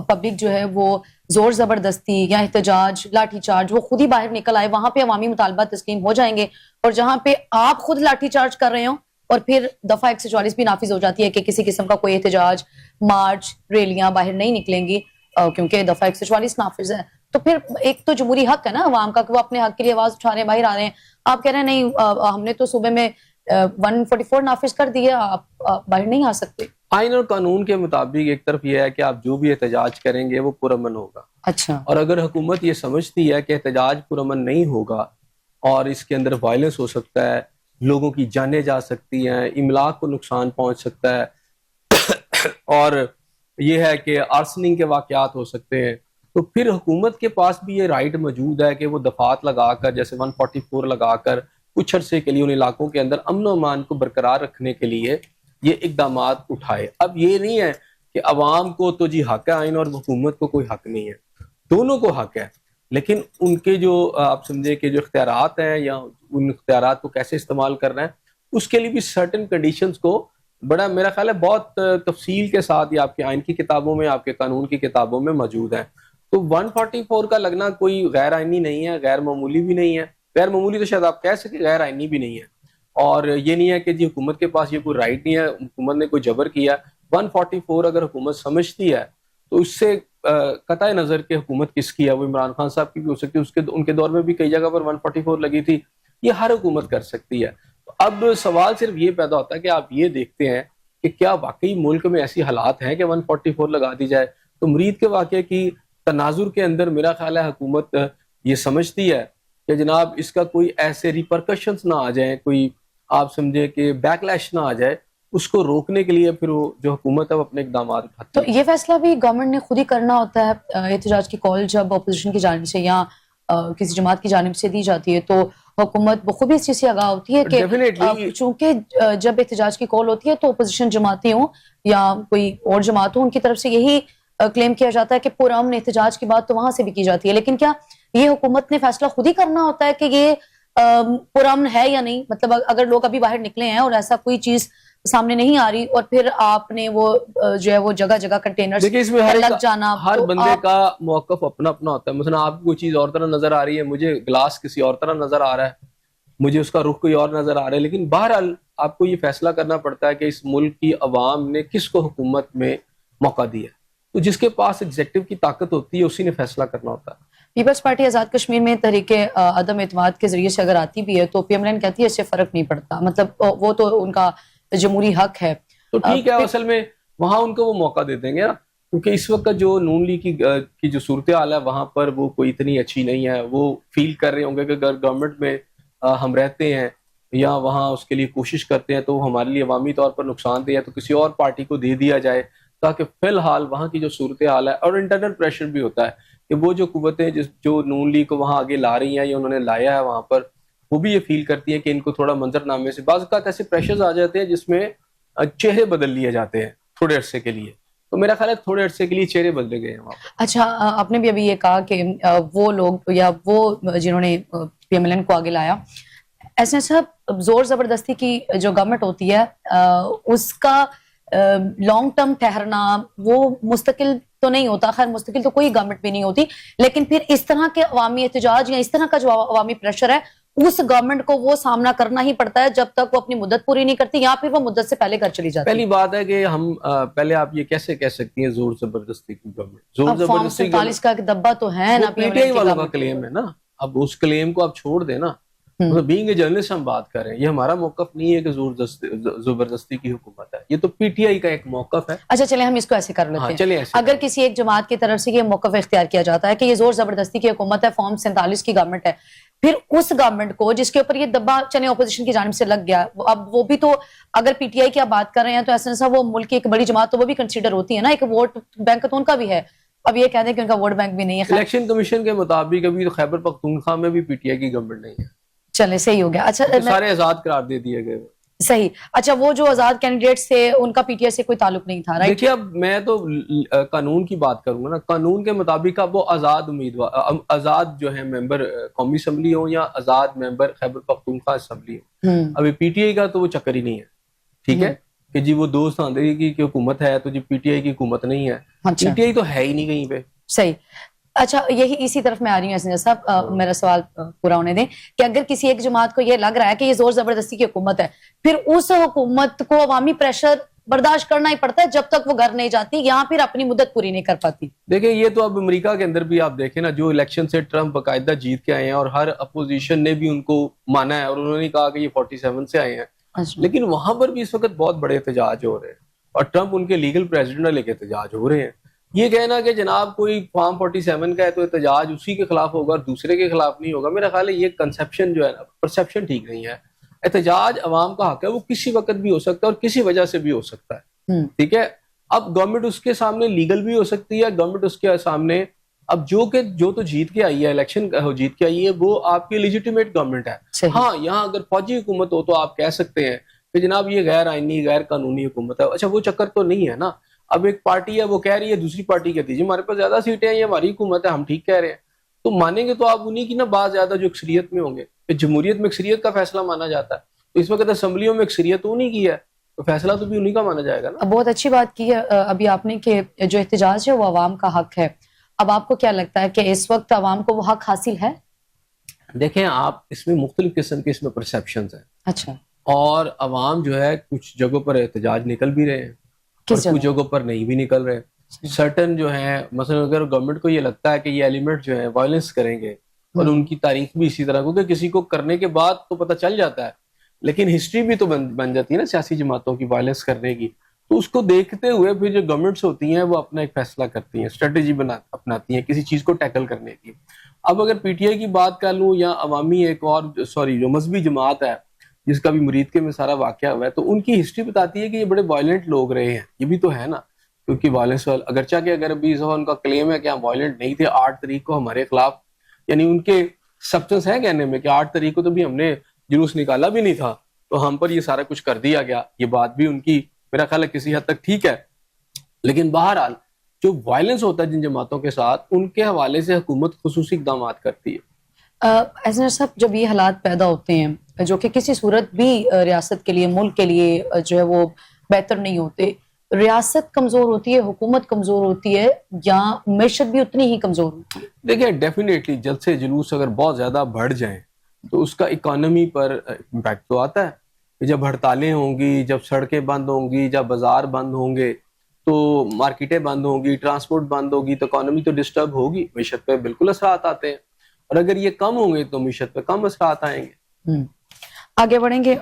پبلک جو ہے وہ زور زبردستی یا احتجاج، لاٹھی چارج، وہ خود ہی باہر نکل آئے، وہاں پہ عوامی مطالبات تسلیم ہو جائیں گے. اور جہاں پہ آپ خود لاٹھی چارج کر رہے ہوں اور پھر دفعہ 144 بھی نافذ ہو جاتی ہے کہ کسی قسم کا کوئی احتجاج، مارچ، ریلیاں باہر نہیں نکلیں گی کیونکہ دفعہ 144 نافذ ہے. تو پھر ایک تو جمہوری حق ہے نا عوام کا کہ وہ اپنے حق کے لیے آواز اٹھا رہے ہیں، باہر آ رہے ہیں. آپ کہہ رہے ہیں نہیں ہم نے تو صوبے میں 144 نافذ کر دی ہے، آپ باہر نہیں آ سکتے. آئین اور قانون کے مطابق ایک طرف یہ ہے کہ آپ جو بھی احتجاج کریں گے وہ پرامن ہوگا. اچھا، اور اگر حکومت یہ سمجھتی ہے کہ احتجاج پرامن نہیں ہوگا اور اس کے اندر وائلنس ہو سکتا ہے، لوگوں کی جانیں جا سکتی ہیں، املاک کو نقصان پہنچ سکتا ہے اور یہ ہے کہ آرسننگ کے واقعات ہو سکتے ہیں، تو پھر حکومت کے پاس بھی یہ رائٹ موجود ہے کہ وہ دفعات لگا کر، جیسے 144 لگا کر کچھ عرصے کے لیے ان علاقوں کے اندر امن و امان کو برقرار رکھنے کے لیے یہ اقدامات اٹھائے. اب یہ نہیں ہے کہ عوام کو تو جی حق ہے آئین اور حکومت کو کوئی حق نہیں ہے، دونوں کو حق ہے، لیکن ان کے جو آپ سمجھے کہ جو اختیارات ہیں یا ان اختیارات کو کیسے استعمال کرنا ہے اس کے لیے بھی سرٹن کنڈیشنز کو بڑا میرا خیال ہے بہت تفصیل کے ساتھ یہ آپ کے آئین کی کتابوں میں، آپ کے قانون کی کتابوں میں موجود ہے. تو 144 کا لگنا کوئی غیر آئینی نہیں ہے، غیر معمولی بھی نہیں ہے. غیر معمولی تو شاید آپ کہہ سکیں، غیر آئینی بھی نہیں ہے. اور یہ نہیں ہے کہ جی حکومت کے پاس یہ کوئی رائٹ نہیں ہے، حکومت نے کوئی جبر کیا. 144 اگر حکومت سمجھتی ہے تو اس سے قطع نظر کہ حکومت کس کی ہے، وہ عمران خان صاحب کی بھی ہو سکتی ہے، ان کے دور میں بھی کئی جگہ پر 144 لگی تھی، یہ ہر حکومت کر سکتی ہے. اب سوال صرف یہ پیدا ہوتا ہے کہ آپ یہ دیکھتے ہیں کہ کیا واقعی ملک میں ایسی حالات ہیں کہ 144 لگا دی جائے. تو مرید کے واقعے کی تناظر کے اندر میرا خیال ہے حکومت یہ سمجھتی ہے کہ جناب اس کا کوئی ایسے ریپرکشنز نہ آ جائیں، کوئی آپ سمجھے کہ بیک لیش نہ آ جائے، اس کو روکنے کے لیے پھر وہ جو حکومت ہے وہ اپنے اقدامات اٹھاتی ہے. تو یہ فیصلہ بھی گورنمنٹ نے خود ہی کرنا ہوتا ہے. احتجاج کی کال جب اپوزیشن کی جانب سے یا کسی جماعت کی جانب سے دی جاتی ہے تو حکومت بخوبی اس چیز سے آگاہ ہوتی ہے کہ چونکہ جب احتجاج کی کال ہوتی ہے تو اپوزیشن جماعتیں ہوں یا کوئی اور جماعت ہو، ان کی طرف سے یہی کلیم کیا جاتا ہے کہ پرامن احتجاج کی بات تو وہاں سے بھی کی جاتی ہے. لیکن کیا یہ حکومت نے فیصلہ خود ہی کرنا ہوتا ہے کہ یہ پرامن ہے یا نہیں؟ مطلب اگر لوگ ابھی باہر نکلے ہیں اور ایسا کوئی چیز سامنے نہیں آ رہی اور پھر آپ نے وہ جو ہے وہ جگہ جگہ کنٹینر لگ جانا، ہر بندے کا موقف اپنا اپنا ہوتا ہے. مثلا آپ کو کوئی چیز اور طرح نظر آ رہی ہے، مجھے گلاس کسی اور طرح نظر آ رہا ہے، مجھے اس کا رخ کوئی اور نظر آ رہا ہے، لیکن بہرحال آپ کو یہ فیصلہ کرنا پڑتا ہے کہ اس ملک کی عوام نے کس کو حکومت میں موقع دیا. تو جس کے پاس ایگزیکٹو کی طاقت ہوتی ہے اسی نے فیصلہ کرنا ہوتا ہے. پیپلز پارٹی آزاد کشمیر میں تحریک عدم اعتماد کے ذریعے سے اگر آتی بھی ہے تو پی ایم ایل این کہتی ہے اس سے فرق نہیں پڑتا، مطلب وہ تو ان کا جمہوری حق ہے. تو ٹھیک ہے، اصل میں وہاں ان کو وہ موقع دے دیں گے نا. کیونکہ اس وقت جو نون لیگ کی جو صورتحال ہے وہاں پر وہ کوئی اتنی اچھی نہیں ہے. وہ فیل کر رہے ہوں گے کہ اگر گورنمنٹ میں ہم رہتے ہیں یا وہاں اس کے لیے کوشش کرتے ہیں تو ہمارے لیے عوامی طور پر نقصان دہ ہے, تو کسی اور پارٹی کو دے دیا جائے تاکہ فی الحال وہاں کی جو صورتحال ہے, اور انٹرنل پریشر بھی ہوتا ہے کہ وہ جو قوتیں جو نون لیگ کو وہاں آگے لا رہی ہیں یا انہوں نے لایا ہے وہاں پر, وہ بھی یہ فیل کرتی ہیں کہ ان کو تھوڑا منظرنامے سے بعض اوقات ایسے پریشرز آ جاتے ہیں جس میں چہرے بدل لیے جاتے ہیں تھوڑے عرصے کے لیے. تو میرا خیال ہے تھوڑے عرصے کے لیے چہرے بدلے گئے ہیں وہاں پر. اچھا, آپ نے بھی ابھی یہ کہا کہ وہ لوگ یا وہ جنہوں نے پی ایم ایل این کو آگے لایا, ایسے صاحب زور زبردستی کی جو گورنمنٹ ہوتی ہے اس کا لانگ ٹرم ٹھہرنا وہ مستقل تو نہیں ہوتا. خیر مستقل تو کوئی گورنمنٹ بھی نہیں ہوتی, لیکن پھر اس طرح کے عوامی احتجاج یا اس طرح کا جو عوامی پریشر ہے اس گورنمنٹ کو وہ سامنا کرنا ہی پڑتا ہے جب تک وہ اپنی مدت پوری نہیں کرتی, یا پھر وہ مدت سے پہلے کر چلی جاتی ہے. پہلی بات ہے کہ ہم پہلے آپ یہ کیسے کہہ سکتی ہیں زور زبردستی کی گورنمنٹ؟ زور فارم زبردستی 47 کا ایک دبا تو ہے نا, پی ٹی آئی والوں کا کلیم ہے نا. اب اس کلیم کو آپ چھوڑ دیں نا, بینگ اے جرنلسٹ ہم بات کر رہے ہیں, یہ ہمارا موقف نہیں ہے کہ زور زبردستی کی حکومت ہے, یہ تو پی ٹی آئی کا ایک موقف ہے. اچھا چلیں ہم اس کو ایسے کر لیتے ہیں. اگر کسی ایک جماعت کی طرف سے یہ موقف اختیار کیا جاتا ہے کہ یہ زور زبردستی کی حکومت ہے, فارم 47 کی گورنمنٹ ہے, پھر اس گورنمنٹ کو جس کے اوپر یہ دبا چلیں اپوزیشن کی جانب سے لگ گیا, اب وہ بھی تو اگر پی ٹی آئی کی آپ بات کر رہے ہیں تو ایسا وہ ملک کی ایک بڑی جماعت تو وہ بھی کنسیڈر ہوتی ہے نا, ایک ووٹ بینک تو ان کا بھی ہے. اب یہ کہہ دیں کہ ان کا ووٹ بینک بھی نہیں ہے. الیکشن کمیشن کے مطابق ابھی تو خیبر پختونخوا میں بھی پی ٹی آئی کی گورنمنٹ نہیں ہے. چلے صحیح ہو گیا. اچھا سارے آزاد قرار دے دیے گئے. صحیح. اچھا وہ جو آزاد کینڈیڈیٹس تھے ان کا پی ٹی آئی سے کوئی تعلق نہیں تھا, رائٹ؟ دیکھیے اب میں تو قانون کی بات کروں گا نا, قانون کے مطابق اب وہ آزاد امیدوار, آزاد جو ہے ممبر قومی اسمبلی ہوں یا آزاد ممبر خیبر پختونخوا اسمبلی ہوں. ابھی پی ٹی آئی کا تو وہ چکر ہی نہیں ہے, ٹھیک ہے, کہ جی وہ دوست آندھے کی حکومت ہے تو جی پی ٹی آئی کی حکومت نہیں ہے. پی ٹی آئی تو ہے ہی نہیں کہیں پہ. صحیح. اچھا یہی اسی طرف میں آ رہی ہوں اسنجا صاحب, میرا سوال پورا ہونے دیں کہ اگر کسی ایک جماعت کو یہ لگ رہا ہے کہ یہ زور زبردستی کی حکومت ہے, پھر اس حکومت کو عوامی پریشر برداشت کرنا ہی پڑتا ہے جب تک وہ گھر نہیں جاتی یا پھر اپنی مدت پوری نہیں کر پاتی. دیکھیں یہ تو اب امریکہ کے اندر بھی آپ دیکھیں نا, جو الیکشن سے ٹرمپ باقاعدہ جیت کے آئے ہیں اور ہر اپوزیشن نے بھی ان کو مانا ہے اور انہوں نے کہا کہ یہ 47 سے آئے ہیں, لیکن وہاں پر بھی اس وقت بہت بڑے احتجاج ہو رہے ہیں اور ٹرمپ ان کے لیگل پریزیڈنٹ لے کے احتجاج ہو رہے ہیں. یہ کہنا کہ جناب کوئی فارم 47 کا ہے تو احتجاج اسی کے خلاف ہوگا اور دوسرے کے خلاف نہیں ہوگا, میرا خیال ہے یہ کنسپشن جو ہے نا, پرسپشن ٹھیک نہیں ہے. احتجاج عوام کا حق ہے, وہ کسی وقت بھی ہو سکتا ہے اور کسی وجہ سے بھی ہو سکتا ہے, ٹھیک ہے. اب گورنمنٹ اس کے سامنے لیگل بھی ہو سکتی ہے, گورنمنٹ اس کے سامنے اب جو تو جیت کے آئی ہے, الیکشن جیت کے آئی ہے, وہ آپ کی لیجیٹیمیٹ گورنمنٹ ہے. ہاں یہاں اگر فوجی حکومت ہو تو آپ کہہ سکتے ہیں کہ جناب یہ غیر آئینی غیر قانونی حکومت ہے. اچھا وہ چکر تو نہیں ہے نا. اب ایک پارٹی ہے وہ کہہ رہی ہے, دوسری پارٹی کہتی ہے جی ہمارے پاس زیادہ سیٹیں ہیں, یہ ہماری حکومت ہے, ہم ٹھیک کہہ رہے ہیں. تو مانیں گے تو آپ انہی کی نا بات زیادہ جو اکثریت میں ہوں گے, کہ جمہوریت میں اکثریت کا فیصلہ مانا جاتا ہے, تو اس وقت اسمبلیوں میں اکثریت انہی کی ہے, تو فیصلہ تو بھی انہی کا مانا جائے گا نا. بہت اچھی بات کی ہے ابھی آپ نے کہ جو احتجاج ہے وہ عوام کا حق ہے. اب آپ کو کیا لگتا ہے کہ اس وقت عوام کو وہ حق حاصل ہے؟ دیکھیں آپ اس میں مختلف قسم کے اس میں پرسیپشنز ہیں. اچھا. اور عوام جو ہے کچھ جگہوں پر احتجاج نکل بھی رہے ہیں اور کچھ جگہوں پر نہیں بھی نکل رہے. سرٹن جو ہیں مثلا اگر گورنمنٹ کو یہ لگتا ہے کہ یہ ایلیمنٹ جو ہے وائلنس کریں گے, اور ان کی تاریخ بھی اسی طرح, کیونکہ کسی کو کرنے کے بعد تو پتہ چل جاتا ہے, لیکن ہسٹری بھی تو بن جاتی ہے نا سیاسی جماعتوں کی وائلنس کرنے کی. تو اس کو دیکھتے ہوئے پھر جو گورنمنٹس ہوتی ہیں وہ اپنا ایک فیصلہ کرتی ہیں, اسٹریٹجی اپناتی ہیں کسی چیز کو ٹیکل کرنے کی. اب اگر پی ٹی آئی کی بات کر لوں یا عوامی ایک اور جو مذہبی جماعت ہے جس کا بھی مرید کے میں سارا واقعہ ہوا ہے, تو ان کی ہسٹری بتاتی ہے کہ یہ بڑے وائلنٹ لوگ رہے ہیں. یہ بھی تو ہے نا, کیونکہ وائلنس اگرچہ کہ اگر ابھی ان کا کلیم ہے کہ ہم وائلنٹ نہیں تھے 8 تاریخ کو ہمارے خلاف, یعنی ان کے سبسٹنس ہے کہنے میں کہ 8 تاریخ کو تو بھی ہم نے جلوس نکالا بھی نہیں تھا, تو ہم پر یہ سارا کچھ کر دیا گیا. یہ بات بھی ان کی میرا خیال ہے کسی حد تک ٹھیک ہے, لیکن بہرحال جو وائلنس ہوتا ہے جن جماعتوں کے ساتھ, ان کے حوالے سے حکومت خصوصی اقدامات کرتی ہے. ایسا صاحب جب یہ حالات پیدا ہوتے ہیں جو کہ کسی صورت بھی ریاست کے لیے ملک کے لیے جو ہے وہ بہتر نہیں ہوتے, ریاست کمزور ہوتی ہے, حکومت کمزور ہوتی ہے, یا معیشت بھی اتنی ہی کمزور ہوتی ہے؟ دیکھیں ڈیفینیٹلی جلسے جلوس اگر بہت زیادہ بڑھ جائیں تو اس کا اکانومی پر امپیکٹ تو آتا ہے. جب ہڑتالیں ہوں گی, جب سڑکیں بند ہوں گی, جب بازار بند ہوں گے, تو مارکیٹیں بند ہوں گی, ٹرانسپورٹ بند ہوگی, تو اکانومی تو ڈسٹرب ہوگی, معیشت پہ بالکل اثرات آتے ہیں. اور اگر یہ کم ہوں گے تو معیشت پہ کم اثرات آئیں گے. آگے بڑھیں گے.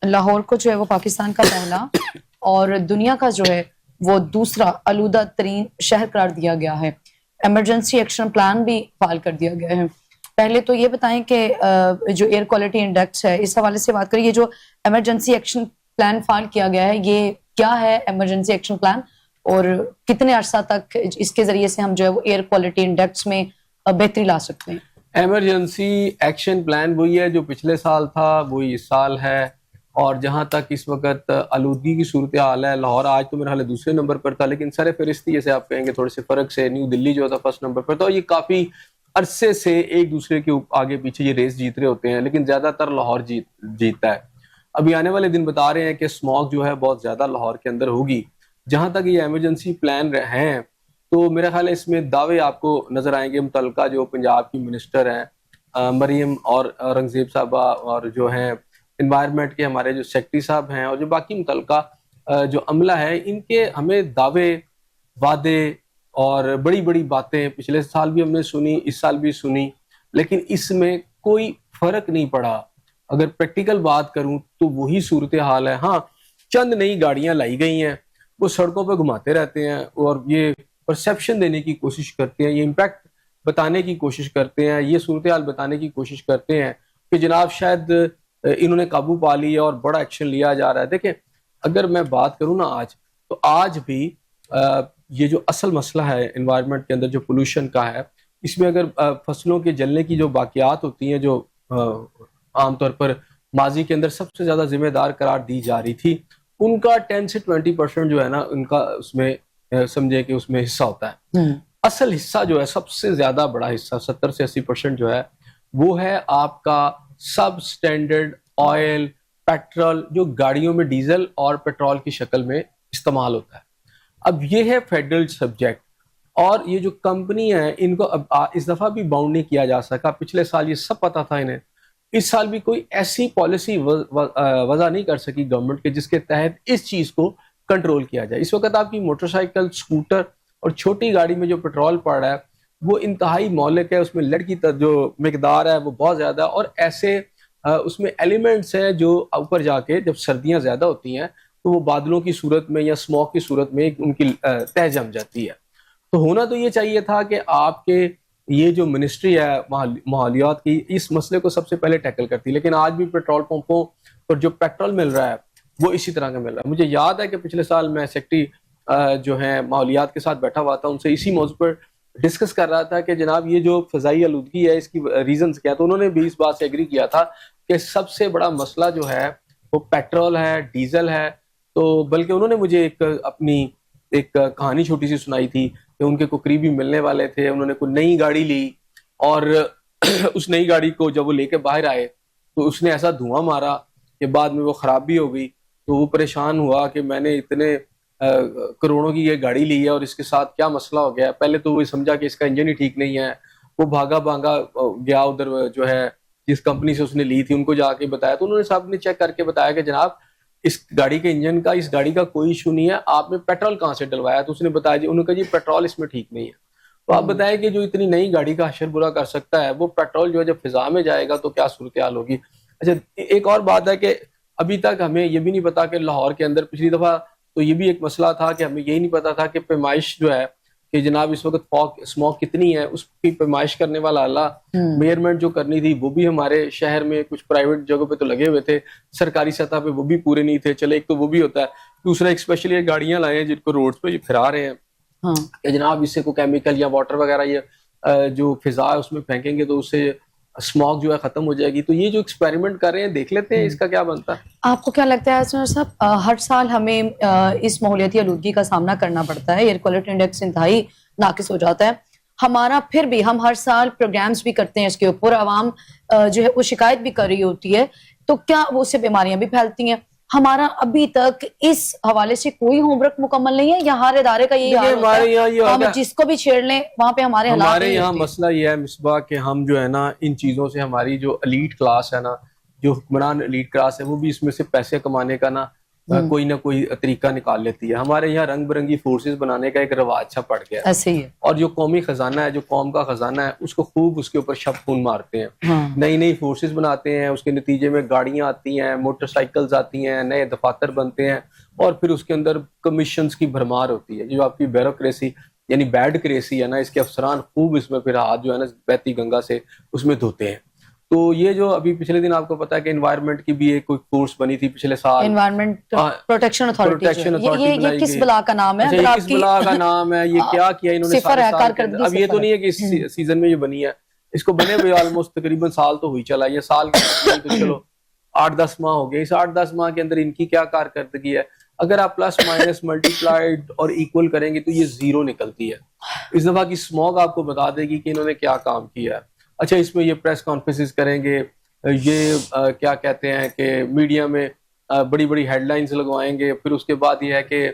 لاہور کو جو ہے وہ پاکستان کا پہلا اور دنیا کا جو ہے وہ دوسرا آلودہ ترین شہر قرار دیا گیا ہے. ایمرجنسی ایکشن پلان بھی فائل کر دیا گیا ہے. پہلے تو یہ بتائیں کہ جو ایئر کوالٹی انڈیکس ہے اس حوالے سے بات کریے, یہ جو ایمرجنسی ایکشن پلان فائل کیا گیا ہے یہ کیا ہے ایمرجنسی ایکشن پلان, اور کتنے عرصہ تک اس کے ذریعے سے ہم جو ہے وہ ایئر کوالٹی انڈیکس میں بہتری لا سکتے ہیں؟ ایمرجنسی ایکشن پلان وہی ہے جو پچھلے سال تھا, وہی اس سال ہے. اور جہاں تک اس وقت آلودگی کی صورتحال ہے, لاہور آج تو میرا حال دوسرے نمبر پر تھا, لیکن سر فہرستی جیسے آپ کہیں گے تھوڑے سے فرق سے نیو دلی جو تھا فرسٹ نمبر پر تھا. اور یہ کافی عرصے سے ایک دوسرے کے آگے پیچھے یہ ریس جیت رہے ہوتے ہیں, لیکن زیادہ تر لاہور جیتتا ہے. ابھی آنے والے دن بتا رہے ہیں کہ اسموگ جو ہے بہت زیادہ لاہور کے اندر ہوگی. جہاں تک یہ ایمرجنسی پلان ہیں تو میرا خیال ہے اس میں دعوے آپ کو نظر آئیں گے. متعلقہ جو پنجاب کی منسٹر ہیں مریم اور اورنگزیب صاحبہ, اور جو ہیں انوائرمنٹ کے ہمارے جو سیکٹری صاحب ہیں, اور جو باقی متعلقہ جو عملہ ہے, ان کے ہمیں دعوے وعدے اور بڑی بڑی باتیں پچھلے سال بھی ہم نے سنی, اس سال بھی سنی, لیکن اس میں کوئی فرق نہیں پڑا. اگر پریکٹیکل بات کروں تو وہی صورتحال ہے. ہاں چند نئی گاڑیاں لائی گئی ہیں, وہ سڑکوں پہ گھماتے رہتے ہیں اور یہ پرسیپشن دینے کی کوشش کرتے ہیں, یہ امپیکٹ بتانے کی کوشش کرتے ہیں, یہ صورتحال بتانے کی کوشش کرتے ہیں کہ جناب شاید انہوں نے قابو پا لیا اور بڑا ایکشن لیا جا رہا ہے. دیکھیں اگر میں بات کروں نا آج, تو آج بھی یہ جو اصل مسئلہ ہے انوائرمنٹ کے اندر جو پولوشن کا ہے, اس میں اگر فصلوں کے جلنے کی جو باقیات ہوتی ہیں جو عام طور پر ماضی کے اندر سب سے زیادہ ذمہ دار قرار دی جا رہی تھی, ان کا 10 سے 20% جو ہے نا ان کا اس میں سمجھے کہ اس میں حصہ ہوتا ہے. اصل حصہ جو ہے سب سے زیادہ بڑا حصہ 70 سے 80% جو ہے وہ ہے آپ کا سب سٹینڈرڈ آئل, پیٹرول, جو گاڑیوں میں ڈیزل اور پیٹرول کی شکل میں استعمال ہوتا ہے. اب یہ ہے فیڈرل سبجیکٹ, اور یہ جو کمپنی ہیں ان کو اب اس دفعہ بھی باؤنڈ نہیں کیا جا سکا. پچھلے سال یہ سب پتا تھا انہیں, اس سال بھی کوئی ایسی پالیسی وضع نہیں کر سکی گورنمنٹ کے جس کے تحت اس چیز کو کنٹرول کیا جائے. اس وقت آپ کی موٹر سائیکل, اسکوٹر اور چھوٹی گاڑی میں جو پیٹرول پڑ رہا ہے وہ انتہائی مہلک ہے, اس میں لیڈ کی جو مقدار ہے وہ بہت زیادہ ہے, اور ایسے اس میں ایلیمنٹس ہیں جو اوپر جا کے جب سردیاں زیادہ ہوتی ہیں تو وہ بادلوں کی صورت میں یا اسموک کی صورت میں ان کی تہ جم جاتی ہے. تو ہونا تو یہ چاہیے تھا کہ آپ کے یہ جو منسٹری ہے ماحولیات کی اس مسئلے کو سب سے پہلے ٹیکل کرتی, لیکن آج بھی پیٹرول پمپوں پر جو پیٹرول مل رہا ہے وہ اسی طرح کا مل رہا ہے. مجھے یاد ہے کہ پچھلے سال میں سیکٹری جو ہیں ماحولیات کے ساتھ بیٹھا ہوا تھا, ان سے اسی موضوع پر ڈسکس کر رہا تھا کہ جناب یہ جو فضائی آلودگی ہے اس کی ریزنز کیا. تو انہوں نے بھی اس بات سے ایگری کیا تھا کہ سب سے بڑا مسئلہ جو ہے وہ پیٹرول ہے, ڈیزل ہے. تو بلکہ انہوں نے مجھے اپنی ایک کہانی چھوٹی سی سنائی تھی کہ ان کے کوئی قریبی ملنے والے تھے, انہوں نے کوئی نئی گاڑی لی اور اس نئی گاڑی کو جب وہ لے کے باہر آئے تو اس نے ایسا دھواں مارا کہ بعد میں وہ خراب بھی ہو گئی. تو وہ پریشان ہوا کہ میں نے اتنے کروڑوں کی یہ گاڑی لی ہے اور اس کے ساتھ کیا مسئلہ ہو گیا. پہلے تو وہ سمجھا کہ اس کا انجن ہی ٹھیک نہیں ہے, وہ بھاگا بھاگا گیا ادھر جو ہے جس کمپنی سے اس نے لی تھی ان کو جا کے بتایا. تو انہوں نے صاحب نے چیک کر کے بتایا کہ جناب اس گاڑی کے انجن کا, اس گاڑی کا کوئی ایشو نہیں ہے, آپ نے پیٹرول کہاں سے ڈلوایا. تو اس نے بتایا جی, انہوں نے کہا جی پیٹرول اس میں ٹھیک نہیں ہے. تو آپ بتائیں کہ جو اتنی نئی گاڑی کا حشر برا کر سکتا ہے وہ پیٹرول جو ہے جب فضا میں جائے گا تو کیا صورتحال ہوگی. اچھا ایک اور بات ہے کہ ابھی تک ہمیں یہ بھی نہیں پتا کہ لاہور کے اندر پچھلی دفعہ تو یہ بھی ایک مسئلہ تھا کہ ہمیں یہی نہیں پتا تھا کہ پیمائش جو ہے کہ جناب اس وقت اسموک کتنی ہے, اس کی پیمائش کرنے والا اللہ میئرمنٹ جو کرنی تھی وہ بھی ہمارے شہر میں کچھ پرائیویٹ جگہوں پہ تو لگے ہوئے تھے, سرکاری سطح پہ وہ بھی پورے نہیں تھے. چلے ایک تو وہ بھی ہوتا ہے, دوسرا ایک اسپیشلی گاڑیاں لائے ہیں جن کو روڈ پہ یہ پھرا رہے ہیں کہ جناب اس سے کوئی کیمیکل یا واٹر وغیرہ یہ جو فضا ہے اس میں پھینکیں گے تو اس سے اسموگ جو ہے ختم ہو جائے گی. تو یہ جو ایکسپیریمنٹ کر رہے ہیں دیکھ لیتے ہیں اس کا کیا بنتا ہے. آپ کو کیا لگتا ہے اسنر صاحب, ہر سال ہمیں اس ماحولیاتی آلودگی کا سامنا کرنا پڑتا ہے, ایئر کوالٹی انڈیکس انتہائی ناقص ہو جاتا ہے ہمارا, پھر بھی ہم ہر سال پروگرامز بھی کرتے ہیں اس کے اوپر, عوام جو ہے وہ شکایت بھی کر رہی ہوتی ہے, تو کیا وہ سے بیماریاں بھی پھیلتی ہیں. ہمارا ابھی تک اس حوالے سے کوئی ہوم ورک مکمل نہیں ہے یا ہر ادارے کا یہی حال ہوتا ہے, ہم جس کو بھی چھیڑ لیں وہاں پہ ہمارے حالات. ہمارے یہاں مسئلہ یہ ہے مصباح کہ ہم جو ہے نا ان چیزوں سے, ہماری جو ایلیٹ کلاس ہے نا, جو حکمران ایلیٹ کلاس ہے, وہ بھی اس میں سے پیسے کمانے کا نا کوئی نہ کوئی طریقہ نکال لیتی ہے. ہمارے یہاں رنگ برنگی فورسز بنانے کا ایک رواج سا پڑ گیا ایسے ہی ہے. اور جو قومی خزانہ ہے, جو قوم کا خزانہ ہے, اس کو خوب اس کے اوپر شب خون مارتے ہیں. نئی نئی فورسز بناتے ہیں, اس کے نتیجے میں گاڑیاں آتی ہیں, موٹر سائیکلز آتی ہیں, نئے دفاتر بنتے ہیں, اور پھر اس کے اندر کمیشنز کی بھرمار ہوتی ہے. جو آپ کی بیوروکریسی یعنی بیڈ کریسی ہے نا, اس کے افسران خوب اس میں پھر ہاتھ جو ہے نا بہتی گنگا سے اس میں دھوتے ہیں. تو یہ جو ابھی پچھلے دن آپ کو پتا ہے کہ انوائرمنٹ کی بھی ایک کوئی فورس بنی تھی پچھلے سال, انوائرمنٹ پروٹیکشن اتھارٹی. یہ کس بلا کا نام ہے؟ یہ کس بلا کا نام ہے؟ یہ کیا کیا انہوں نے سارے سال کے اندر؟ اب یہ تو نہیں ہے کہ اس سیزن میں یہ بنی ہے, اس کو بنے ہوئے آلموسٹ تقریباً سال تو ہوئی چلا. یہ سال تو چلو 8-10 ماہ ہو گئے. اس 8-10 ماہ کے اندر ان کی کیا کارکردگی ہے؟ اگر آپ پلس مائنس ملٹی پلائڈ اور ایکول کریں گے تو یہ زیرو نکلتی ہے. اس دفعہ کی اسموگ آپ کو بتا دے گی کہ انہوں نے کیا کام کیا ہے. اچھا, اس میں یہ پریس کانفرنسز کریں گے, یہ کیا کہتے ہیں کہ میڈیا میں بڑی بڑی ہیڈ لائنز لگوائیں گے, پھر اس کے بعد یہ ہے کہ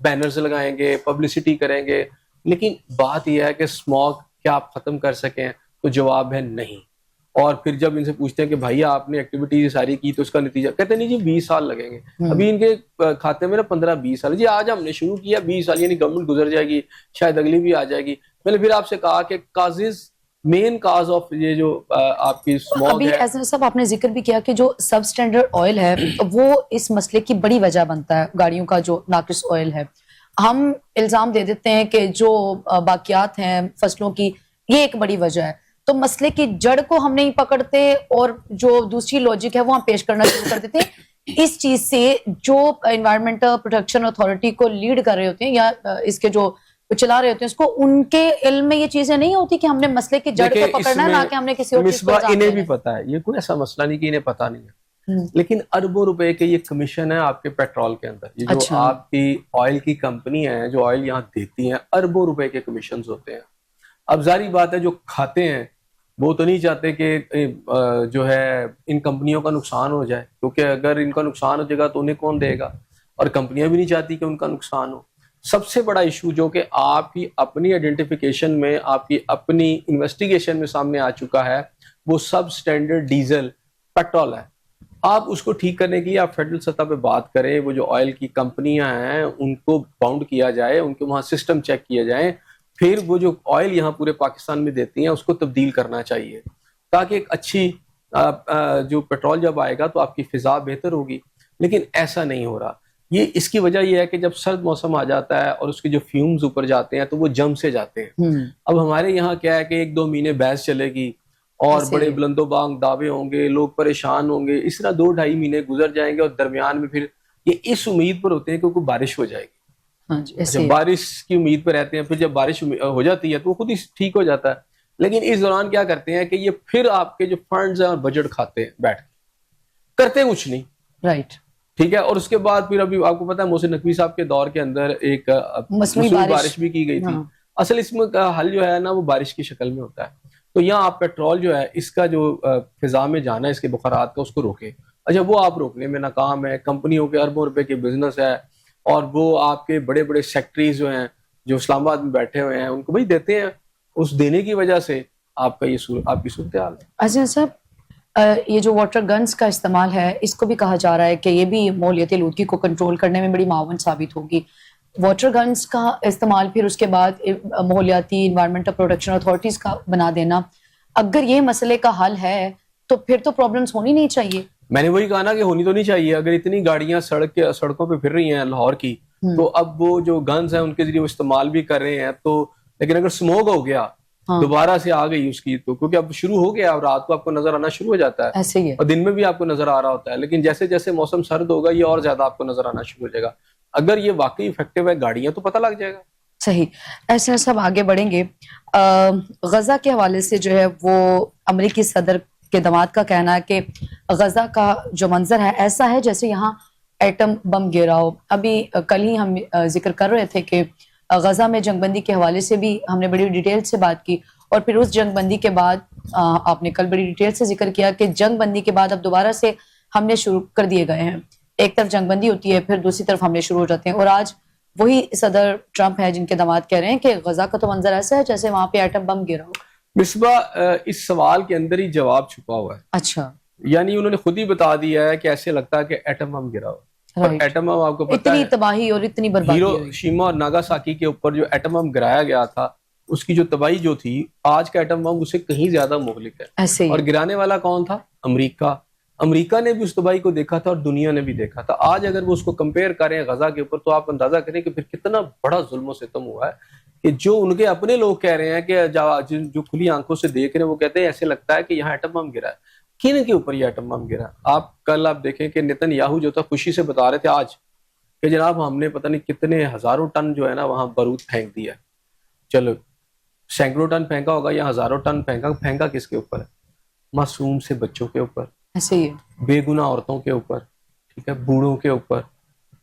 بینرز لگائیں گے, پبلسٹی کریں گے, لیکن بات یہ ہے کہ اسموگ کیا آپ ختم کر سکیں؟ تو جواب ہے نہیں. اور پھر جب ان سے پوچھتے ہیں کہ بھائی آپ نے ایکٹیویٹیز ساری کی تو اس کا نتیجہ, کہتے نہیں جی 20 سال لگیں گے. ابھی ان کے کھاتے میں نا 15-20 سال. جی آج ہم نے شروع کیا 20 سال, یعنی گورنمنٹ گزر جائے گی, شاید اگلی بھی آ جائے گی. میں نے پھر آپ سے کہا کہ کازز مین کاز آف یہ جو آپ کی اسموگ ابھی ہے, ایسا صاحب آپ نے ذکر بھی کیا کہ جو سب سٹینڈرڈ آئل ہے وہ اس مسئلے کی بڑی وجہ بنتا ہے. گاڑیوں کا جو ناقص آئل ہے, ہم الزام دے دیتے ہیں کہ جو باقیات ہیں فصلوں کی, یہ ایک بڑی وجہ ہے. تو مسئلے کی جڑ کو ہم نہیں پکڑتے اور جو دوسری لاجک ہے وہ ہم پیش کرنا شروع کر دیتے ہیں. اس چیز سے جو انوائرمنٹل پروٹیکشن اتھارٹی کو لیڈ کر رہے ہوتے ہیں یا اس کے جو چلا رہے ہوتے ہیں, اس کو ان کے علم میں یہ چیزیں نہیں ہوتی کہ ہم نے مسئلے کی جڑ کو پکڑنا ہے, نہ کہ ہم نے کسی اور چیز کو الزام دینا ہے. انہیں بھی پتا ہے, یہ کوئی ایسا مسئلہ نہیں کہ انہیں پتا نہیں ہے, لیکن اربوں روپے کے یہ کمیشن ہے آپ کے پیٹرول کے اندر. یہ جو آپ کی آئل کی کمپنی ہے جو آئل یہاں دیتی ہیں, اربوں روپے کے کمیشنز ہوتے ہیں. اب ظاہری بات ہے جو کھاتے ہیں وہ تو نہیں چاہتے کہ جو ہے ان کمپنیوں کا نقصان ہو جائے, کیونکہ اگر ان کا نقصان ہو جائے گا تو انہیں کون دے گا, اور کمپنیاں بھی نہیں چاہتی کہ ان کا نقصان ہو. سب سے بڑا ایشو جو کہ آپ کی اپنی آئیڈینٹیفیکیشن میں, آپ کی اپنی انویسٹیگیشن میں سامنے آ چکا ہے, وہ سب سٹینڈرڈ ڈیزل پیٹرول ہے. آپ اس کو ٹھیک کرنے کے لیے آپ فیڈرل سطح پہ بات کریں, وہ جو آئل کی کمپنیاں ہیں ان کو باؤنڈ کیا جائے, ان کے وہاں سسٹم چیک کیے جائیں, پھر وہ جو آئل یہاں پورے پاکستان میں دیتی ہیں اس کو تبدیل کرنا چاہیے, تاکہ ایک اچھی جو پیٹرول جب آئے گا تو آپ کی فضا بہتر ہوگی. لیکن ایسا نہیں ہو رہا. یہ اس کی وجہ یہ ہے کہ جب سرد موسم آ جاتا ہے اور اس کے جو فیومز اوپر جاتے ہیں تو وہ جم سے جاتے ہیں. اب ہمارے یہاں کیا ہے کہ 1-2 مہینے بحث چلے گی اور بڑے بلند و بانگ دعوے ہوں گے, لوگ پریشان ہوں گے, اس طرح 2-2.5 مہینے گزر جائیں گے, اور درمیان میں پھر یہ اس امید پر ہوتے ہیں کہ کوئی بارش ہو جائے گی. جب بارش کی امید پہ رہتے ہیں, پھر جب بارش ہو جاتی ہے تو وہ خود ہی ٹھیک ہو جاتا ہے. لیکن اس دوران کیا کرتے ہیں کہ یہ پھر آپ کے جو فنڈز ہیں اور بجٹ کھاتے ہیں, بیٹھ کرتے کچھ نہیں. رائٹ, ٹھیک ہے. اور اس کے بعد پھر ابھی آپ کو پتا ہے محسن نقوی صاحب کے دور کے اندر ایک مصنوعی بارش بھی کی گئی تھی. اصل اس میں حل جو ہے نا وہ بارش کی شکل میں ہوتا ہے. تو یہاں آپ پیٹرول جو ہے اس کا جو فضا میں جانا ہے اس کے بخارات کا, اس کو روکیں. اچھا, وہ آپ روکنے میں ناکام ہے. کمپنیوں کے اربوں روپے کے بزنس ہے, اور وہ آپ کے بڑے بڑے سیکٹریز جو ہیں جو اسلام آباد میں بیٹھے ہوئے ہیں ان کو بھائی دیتے ہیں, اس دینے کی وجہ سے آپ کا یہ آپ کی صورتحال ہے. اچھا صاحب, یہ جو واٹر گنز کا استعمال ہے اس کو بھی کہا جا رہا ہے کہ یہ بھی ماحولیاتی آلودگی کو کنٹرول کرنے میں بڑی معاون ثابت ہوگی. واٹر گنز کا استعمال پھر اس کے بعد ماحولیاتی انوائرمنٹل پروٹیکشن اتھارٹیز کا بنا دینا, اگر یہ مسئلے کا حل ہے تو پھر تو پرابلمس ہونی نہیں چاہیے. میں نے وہی کہا نا کہ ہونی تو نہیں چاہیے. اگر اتنی گاڑیاں سڑکوں پہ پھر رہی ہیں لاہور کی, تو اب وہ جو گنز ہیں ان کے ذریعے وہ استعمال بھی کر رہے ہیں, تو لیکن اگر سموگ ہو گیا دوبارہ سے آ گئی اس کی, تو کیونکہ اب شروع ہو گیا اور رات کو آپ کو نظر آنا شروع ہو جاتا ہے, ایسے ہی ہے, اور دن میں بھی آپ کو نظر آ رہا ہوتا ہے. لیکن جیسے جیسے موسم سرد ہوگا یہ اور زیادہ آپ کو نظر آنا شروع ہو جائے گا. اگر یہ واقعی افیکٹو ہے گاڑیاں تو پتہ لگ جائے گا. صحیح. ایسے سب آگے بڑھیں گے. غزہ کے حوالے سے جو ہے وہ امریکی صدر کے داماد کا کہنا ہے کہ غزہ کا جو منظر ہے ایسا ہے جیسے یہاں ایٹم بم گرا ہو. ابھی کل ہی ہم ذکر کر رہے تھے کہ غزہ میں جنگ بندی کے حوالے سے بھی ہم نے بڑی ڈیٹیل سے بات کی, اور پھر اس جنگ بندی کے بعد آپ نے کل بڑی ڈیٹیل سے ذکر کیا کہ جنگ بندی کے بعد اب دوبارہ سے ہم نے شروع کر دیے گئے ہیں. ایک طرف جنگ بندی ہوتی ہے, پھر دوسری طرف حملے شروع ہو جاتے ہیں, اور آج وہی صدر ٹرمپ ہے جن کے داماد کہہ رہے ہیں کہ غزہ کا تو منظر ایسا ہے جیسے وہاں پہ ایٹم بم گرا ہو. مصباح, اس سوال کے اندر ہی جواب چھپا ہوا ہے. اچھا, یعنی انہوں نے خود ہی بتا دیا ہے کہ ایسے لگتا ہے کہ ایٹم بم گرا ہو. اور ایٹم بم آپ کو پتہ اتنی ہے تباہی اور اتنی بربادی ہوئی. ہیروشیما اور ناگاساکی کے اوپر جو ایٹم بم گرایا گیا تھا اس کی جو تباہی جو تھی آج کا ایٹم بم اسے کہیں زیادہ مہلک ہے. ایسے ہی اور گرانے والا کون تھا؟ امریکہ نے بھی اس تباہی کو دیکھا تھا اور دنیا نے بھی دیکھا تھا. آج اگر وہ اس کو کمپیئر کریں غزہ کے اوپر تو آپ اندازہ کریں کہ پھر کتنا بڑا ظلم و ستم ہوا ہے کہ جو ان کے اپنے لوگ کہہ رہے ہیں کہ جو کھلی آنکھوں سے دیکھ رہے ہیں وہ کہتے ہیں ایسے لگتا ہے کہ یہاں ایٹم بم گرا ہے. کن کے اوپر یہ ایٹم بم گرا؟ کل آپ دیکھیں کہ نتن یاہو جو تھا خوشی سے بتا رہے تھے آج کہ جناب ہم نے پتہ نہیں کتنے ہزاروں ٹن جو ہے نا وہاں بارود پھینک دیا. چلو سینکڑوں ٹن پھینکا ہوگا یا ہزاروں ٹن پھینکا کس کے اوپر ہے؟ معصوم سے بچوں کے اوپر, ایسے ہی بے گناہ عورتوں کے اوپر, ٹھیک ہے, بوڑھوں کے اوپر,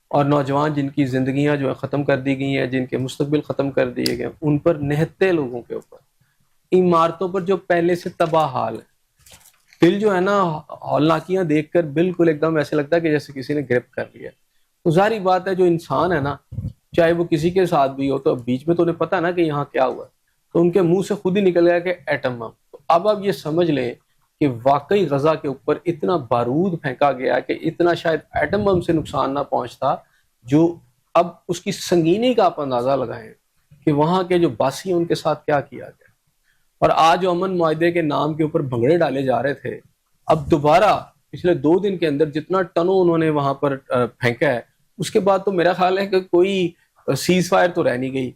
اور نوجوان جن کی زندگیاں جو ہے ختم کر دی گئی ہیں, جن کے مستقبل ختم کر دیے گئے, ان پر نہتے لوگوں کے اوپر, عمارتوں پر جو پہلے سے تباہ حال ہے. دل جو ہے نا ہولناکیاں دیکھ کر بالکل ایک دم ایسے لگتا ہے کہ جیسے کسی نے گرفت کر لیا. تو ظاہری بات ہے جو انسان ہے نا چاہے وہ کسی کے ساتھ بھی ہو تو بیچ میں تو انہیں پتا نا کہ یہاں کیا ہوا, تو ان کے منہ سے خود ہی نکل گیا کہ ایٹم بم. تو اب آپ یہ سمجھ لیں کہ واقعی غزہ کے اوپر اتنا بارود پھینکا گیا کہ اتنا شاید ایٹم بم سے نقصان نہ پہنچتا, جو اب اس کی سنگینی کا آپ اندازہ لگائیں کہ وہاں کے جو باسی ہیں ان کے ساتھ کیا کیا گیا. اور آج جو امن معاہدے کے نام کے اوپر بھنگڑے ڈالے جا رہے تھے, اب دوبارہ پچھلے 2 دن کے اندر جتنا ٹنوں انہوں نے وہاں پر پھینکا ہے, اس کے بعد تو میرا خیال ہے کہ کوئی سیز فائر تو رہ نہیں گئی.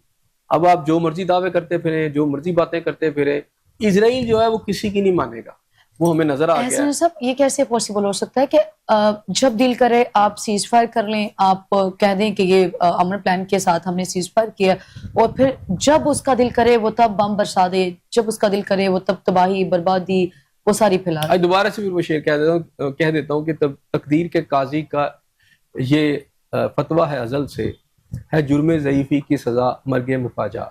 اب آپ جو مرضی دعوے کرتے پھریں, جو مرضی باتیں کرتے پھریں, اسرائیل جو ہے وہ کسی کی نہیں مانے گا. وہ ہمیں نظر آ گیا ہے. صاحب یہ کیسے پاسبل ہو سکتا ہے کہ جب دل کرے آپ سیز فائر کر لیں, آپ کہہ دیں کہ یہ امن پلان کے ساتھ ہم نے سیز فائر کیا, اور پھر جب اس کا دل کرے وہ تب بم برسا دے, جب اس کا دل کرے وہ تب تباہی بربادی وہ ساری پھیلا دے. آج دوبارہ سے پھر وہ شعر کہہ دیتا ہوں کہ تقدیر کے قاضی کا یہ فتویٰ ہے ازل سے, ہے جرم ضعیفی کی سزا مرگ مفاجہ.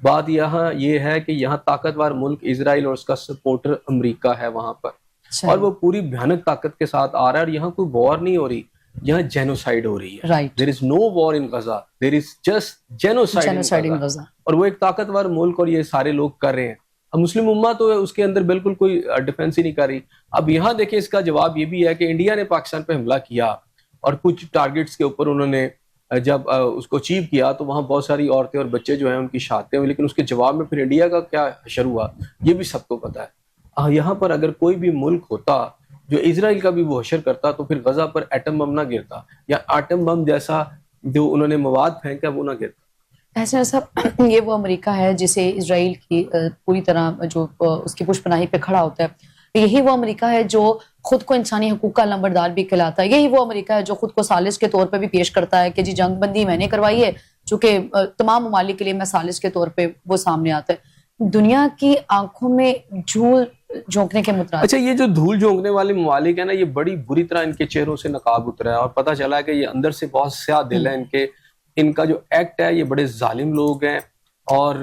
بات یہاں یہ ہے کہ یہاں طاقتور ملک اسرائیل اور اس کا سپورٹر امریکہ ہے وہاں پر, اور وہ پوری بھیانک طاقت کے ساتھ آ رہا ہے. اور یہاں کوئی وار نہیں ہو رہی, یہاں جینوسائیڈ ہو رہی ہے. There is no war in Gaza, there is just genocide in Gaza. اور وہ ایک طاقتور ملک اور یہ سارے لوگ کر رہے ہیں. اب مسلم امہ تو اس کے اندر بالکل کوئی ڈیفنس ہی نہیں کر رہی. اب یہاں دیکھیں اس کا جواب یہ بھی ہے کہ انڈیا نے پاکستان پہ حملہ کیا اور کچھ ٹارگٹس کے اوپر انہوں نے جب اس کو اچیو کیا تو وہاں بہت ساری عورتیں اور بچے جو ہیں ان کی شہادتیں ہوئی, لیکن اس کے جواب میں پھر انڈیا کا کیا حشر ہوا یہ بھی سب کو پتا ہے. یہاں پر اگر کوئی بھی ملک ہوتا جو اسرائیل کا بھی وہ حشر کرتا تو پھر غزہ پر ایٹم بم نہ گرتا, یا ایٹم بم جیسا جو انہوں نے مواد پھینکا وہ نہ گرتا. ایسا صاحب یہ وہ امریکہ ہے جسے اسرائیل کی پوری طرح جو اس کی پشت پناہی پہ کھڑا ہوتا ہے. یہی وہ امریکہ ہے جو خود کو انسانی حقوق کا لمبردار بھی کہلاتا ہے. یہی وہ امریکہ ہے جو خود کو سالس کے طور پہ بھی پیش کرتا ہے کہ جی جنگ بندی میں نے کروائی ہے, چونکہ تمام ممالک کے لیے میں سالس کے طور پہ وہ سامنے آتا ہے. دنیا کی آنکھوں میں دھول جھونکنے کے مترادف. اچھا یہ جو دھول جھونکنے والے ممالک ہیں نا, یہ بڑی بری طرح ان کے چہروں سے نقاب اترا ہے, اور پتہ چلا ہے کہ یہ اندر سے بہت سیاہ دل ہے ان کا جو ایکٹ ہے. یہ بڑے ظالم لوگ ہیں, اور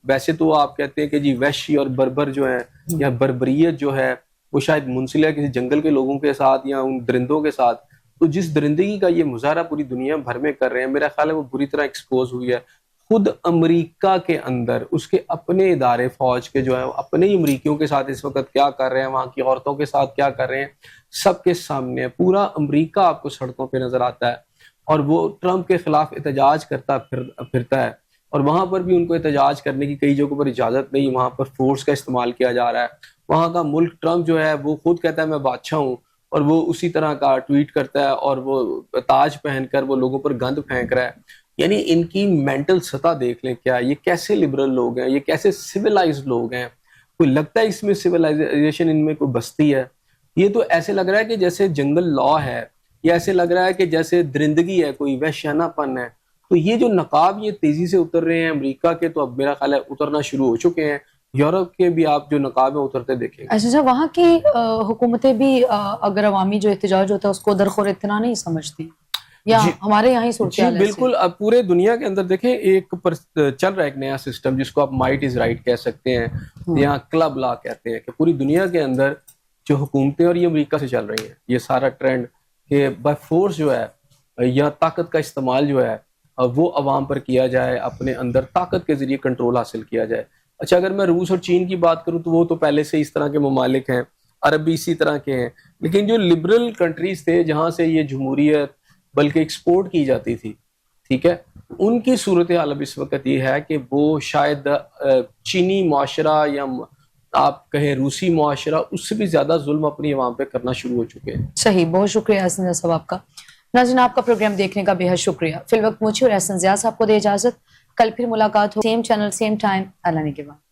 ویسے تو آپ کہتے ہیں کہ جی وحشی اور بربر جو ہیں یا بربریت جو ہے وہ شاید منسلک ہے کسی جنگل کے لوگوں کے ساتھ یا ان درندوں کے ساتھ. تو جس درندگی کا یہ مظاہرہ پوری دنیا بھر میں کر رہے ہیں, میرا خیال ہے وہ بری طرح ایکسپوز ہوئی ہے. خود امریکہ کے اندر اس کے اپنے ادارے فوج کے جو ہے اپنے ہی امریکیوں کے ساتھ اس وقت کیا کر رہے ہیں, وہاں کی عورتوں کے ساتھ کیا کر رہے ہیں, سب کے سامنے پورا امریکہ آپ کو سڑکوں پہ نظر آتا ہے. اور وہ ٹرمپ کے خلاف احتجاج کرتا پھرتا ہے, اور وہاں پر بھی ان کو احتجاج کرنے کی کئی جگہوں پر اجازت نہیں, وہاں پر فورس کا استعمال کیا جا رہا ہے. وہاں کا ملک ٹرمپ جو ہے وہ خود کہتا ہے میں بادشاہ ہوں, اور وہ اسی طرح کا ٹویٹ کرتا ہے اور وہ تاج پہن کر وہ لوگوں پر گند پھینک رہا ہے. یعنی ان کی مینٹل سطح دیکھ لیں کیا, یہ کیسے لبرل لوگ ہیں, یہ کیسے سویلائزڈ لوگ ہیں. کوئی لگتا ہے اس میں سویلائزیشن ان میں کوئی بستی ہے. یہ تو ایسے لگ رہا ہے کہ جیسے جنگل لا ہے, یا ایسے لگ رہا ہے کہ جیسے درندگی ہے, کوئی وحشیانہ پن ہے. تو یہ جو نقاب یہ تیزی سے اتر رہے ہیں امریکہ کے, تو اب میرا خیال ہے اترنا شروع ہو چکے ہیں. یورپ کے بھی آپ جو نقاب ہیں اترتے دیکھیں گے. اچھا وہاں کی حکومتیں بھی اگر عوامی جو احتجاج ہوتا ہے اس کو درخور اتنا نہیں سمجھتی, یا ہمارے یہاں ہی صورتحال ہے؟ بالکل. اب پورے دنیا کے اندر دیکھیں ایک چل رہا ہے ایک نیا سسٹم جس کو آپ مائٹ از رائٹ کہہ سکتے ہیں, یا کلب لا کہتے ہیں, کہ پوری دنیا کے اندر جو حکومتیں, اور یہ امریکہ سے چل رہی ہیں یہ سارا ٹرینڈ, کہ بائی فورس جو ہے یا طاقت کا استعمال جو ہے وہ عوام پر کیا جائے, اپنے اندر طاقت کے ذریعے کنٹرول حاصل کیا جائے. اچھا اگر میں روس اور چین کی بات کروں تو وہ تو پہلے سے اس طرح کے ممالک ہیں, عرب بھی اسی طرح کے ہیں. لیکن جو لبرل کنٹریز تھے جہاں سے یہ جمہوریت بلکہ ایکسپورٹ کی جاتی تھی. ٹھیک ہے, ان کی صورتحال اب اس وقت یہ ہے کہ وہ شاید چینی معاشرہ یا آپ کہیں روسی معاشرہ اس سے بھی زیادہ ظلم اپنی عوام پہ کرنا شروع ہو چکے ہیں. صحیح, بہت شکریہ احسن زیاہ صاحب آپ کا. ناظرین, آپ کا پروگرام دیکھنے کا بے حد شکریہ. فی الوقت مجھے اور احسن زیاہ صاحب کو دے اجازت. کل پھر ملاقات ہو, سیم چینل سیم ٹائم. اللہ نے کے بعد.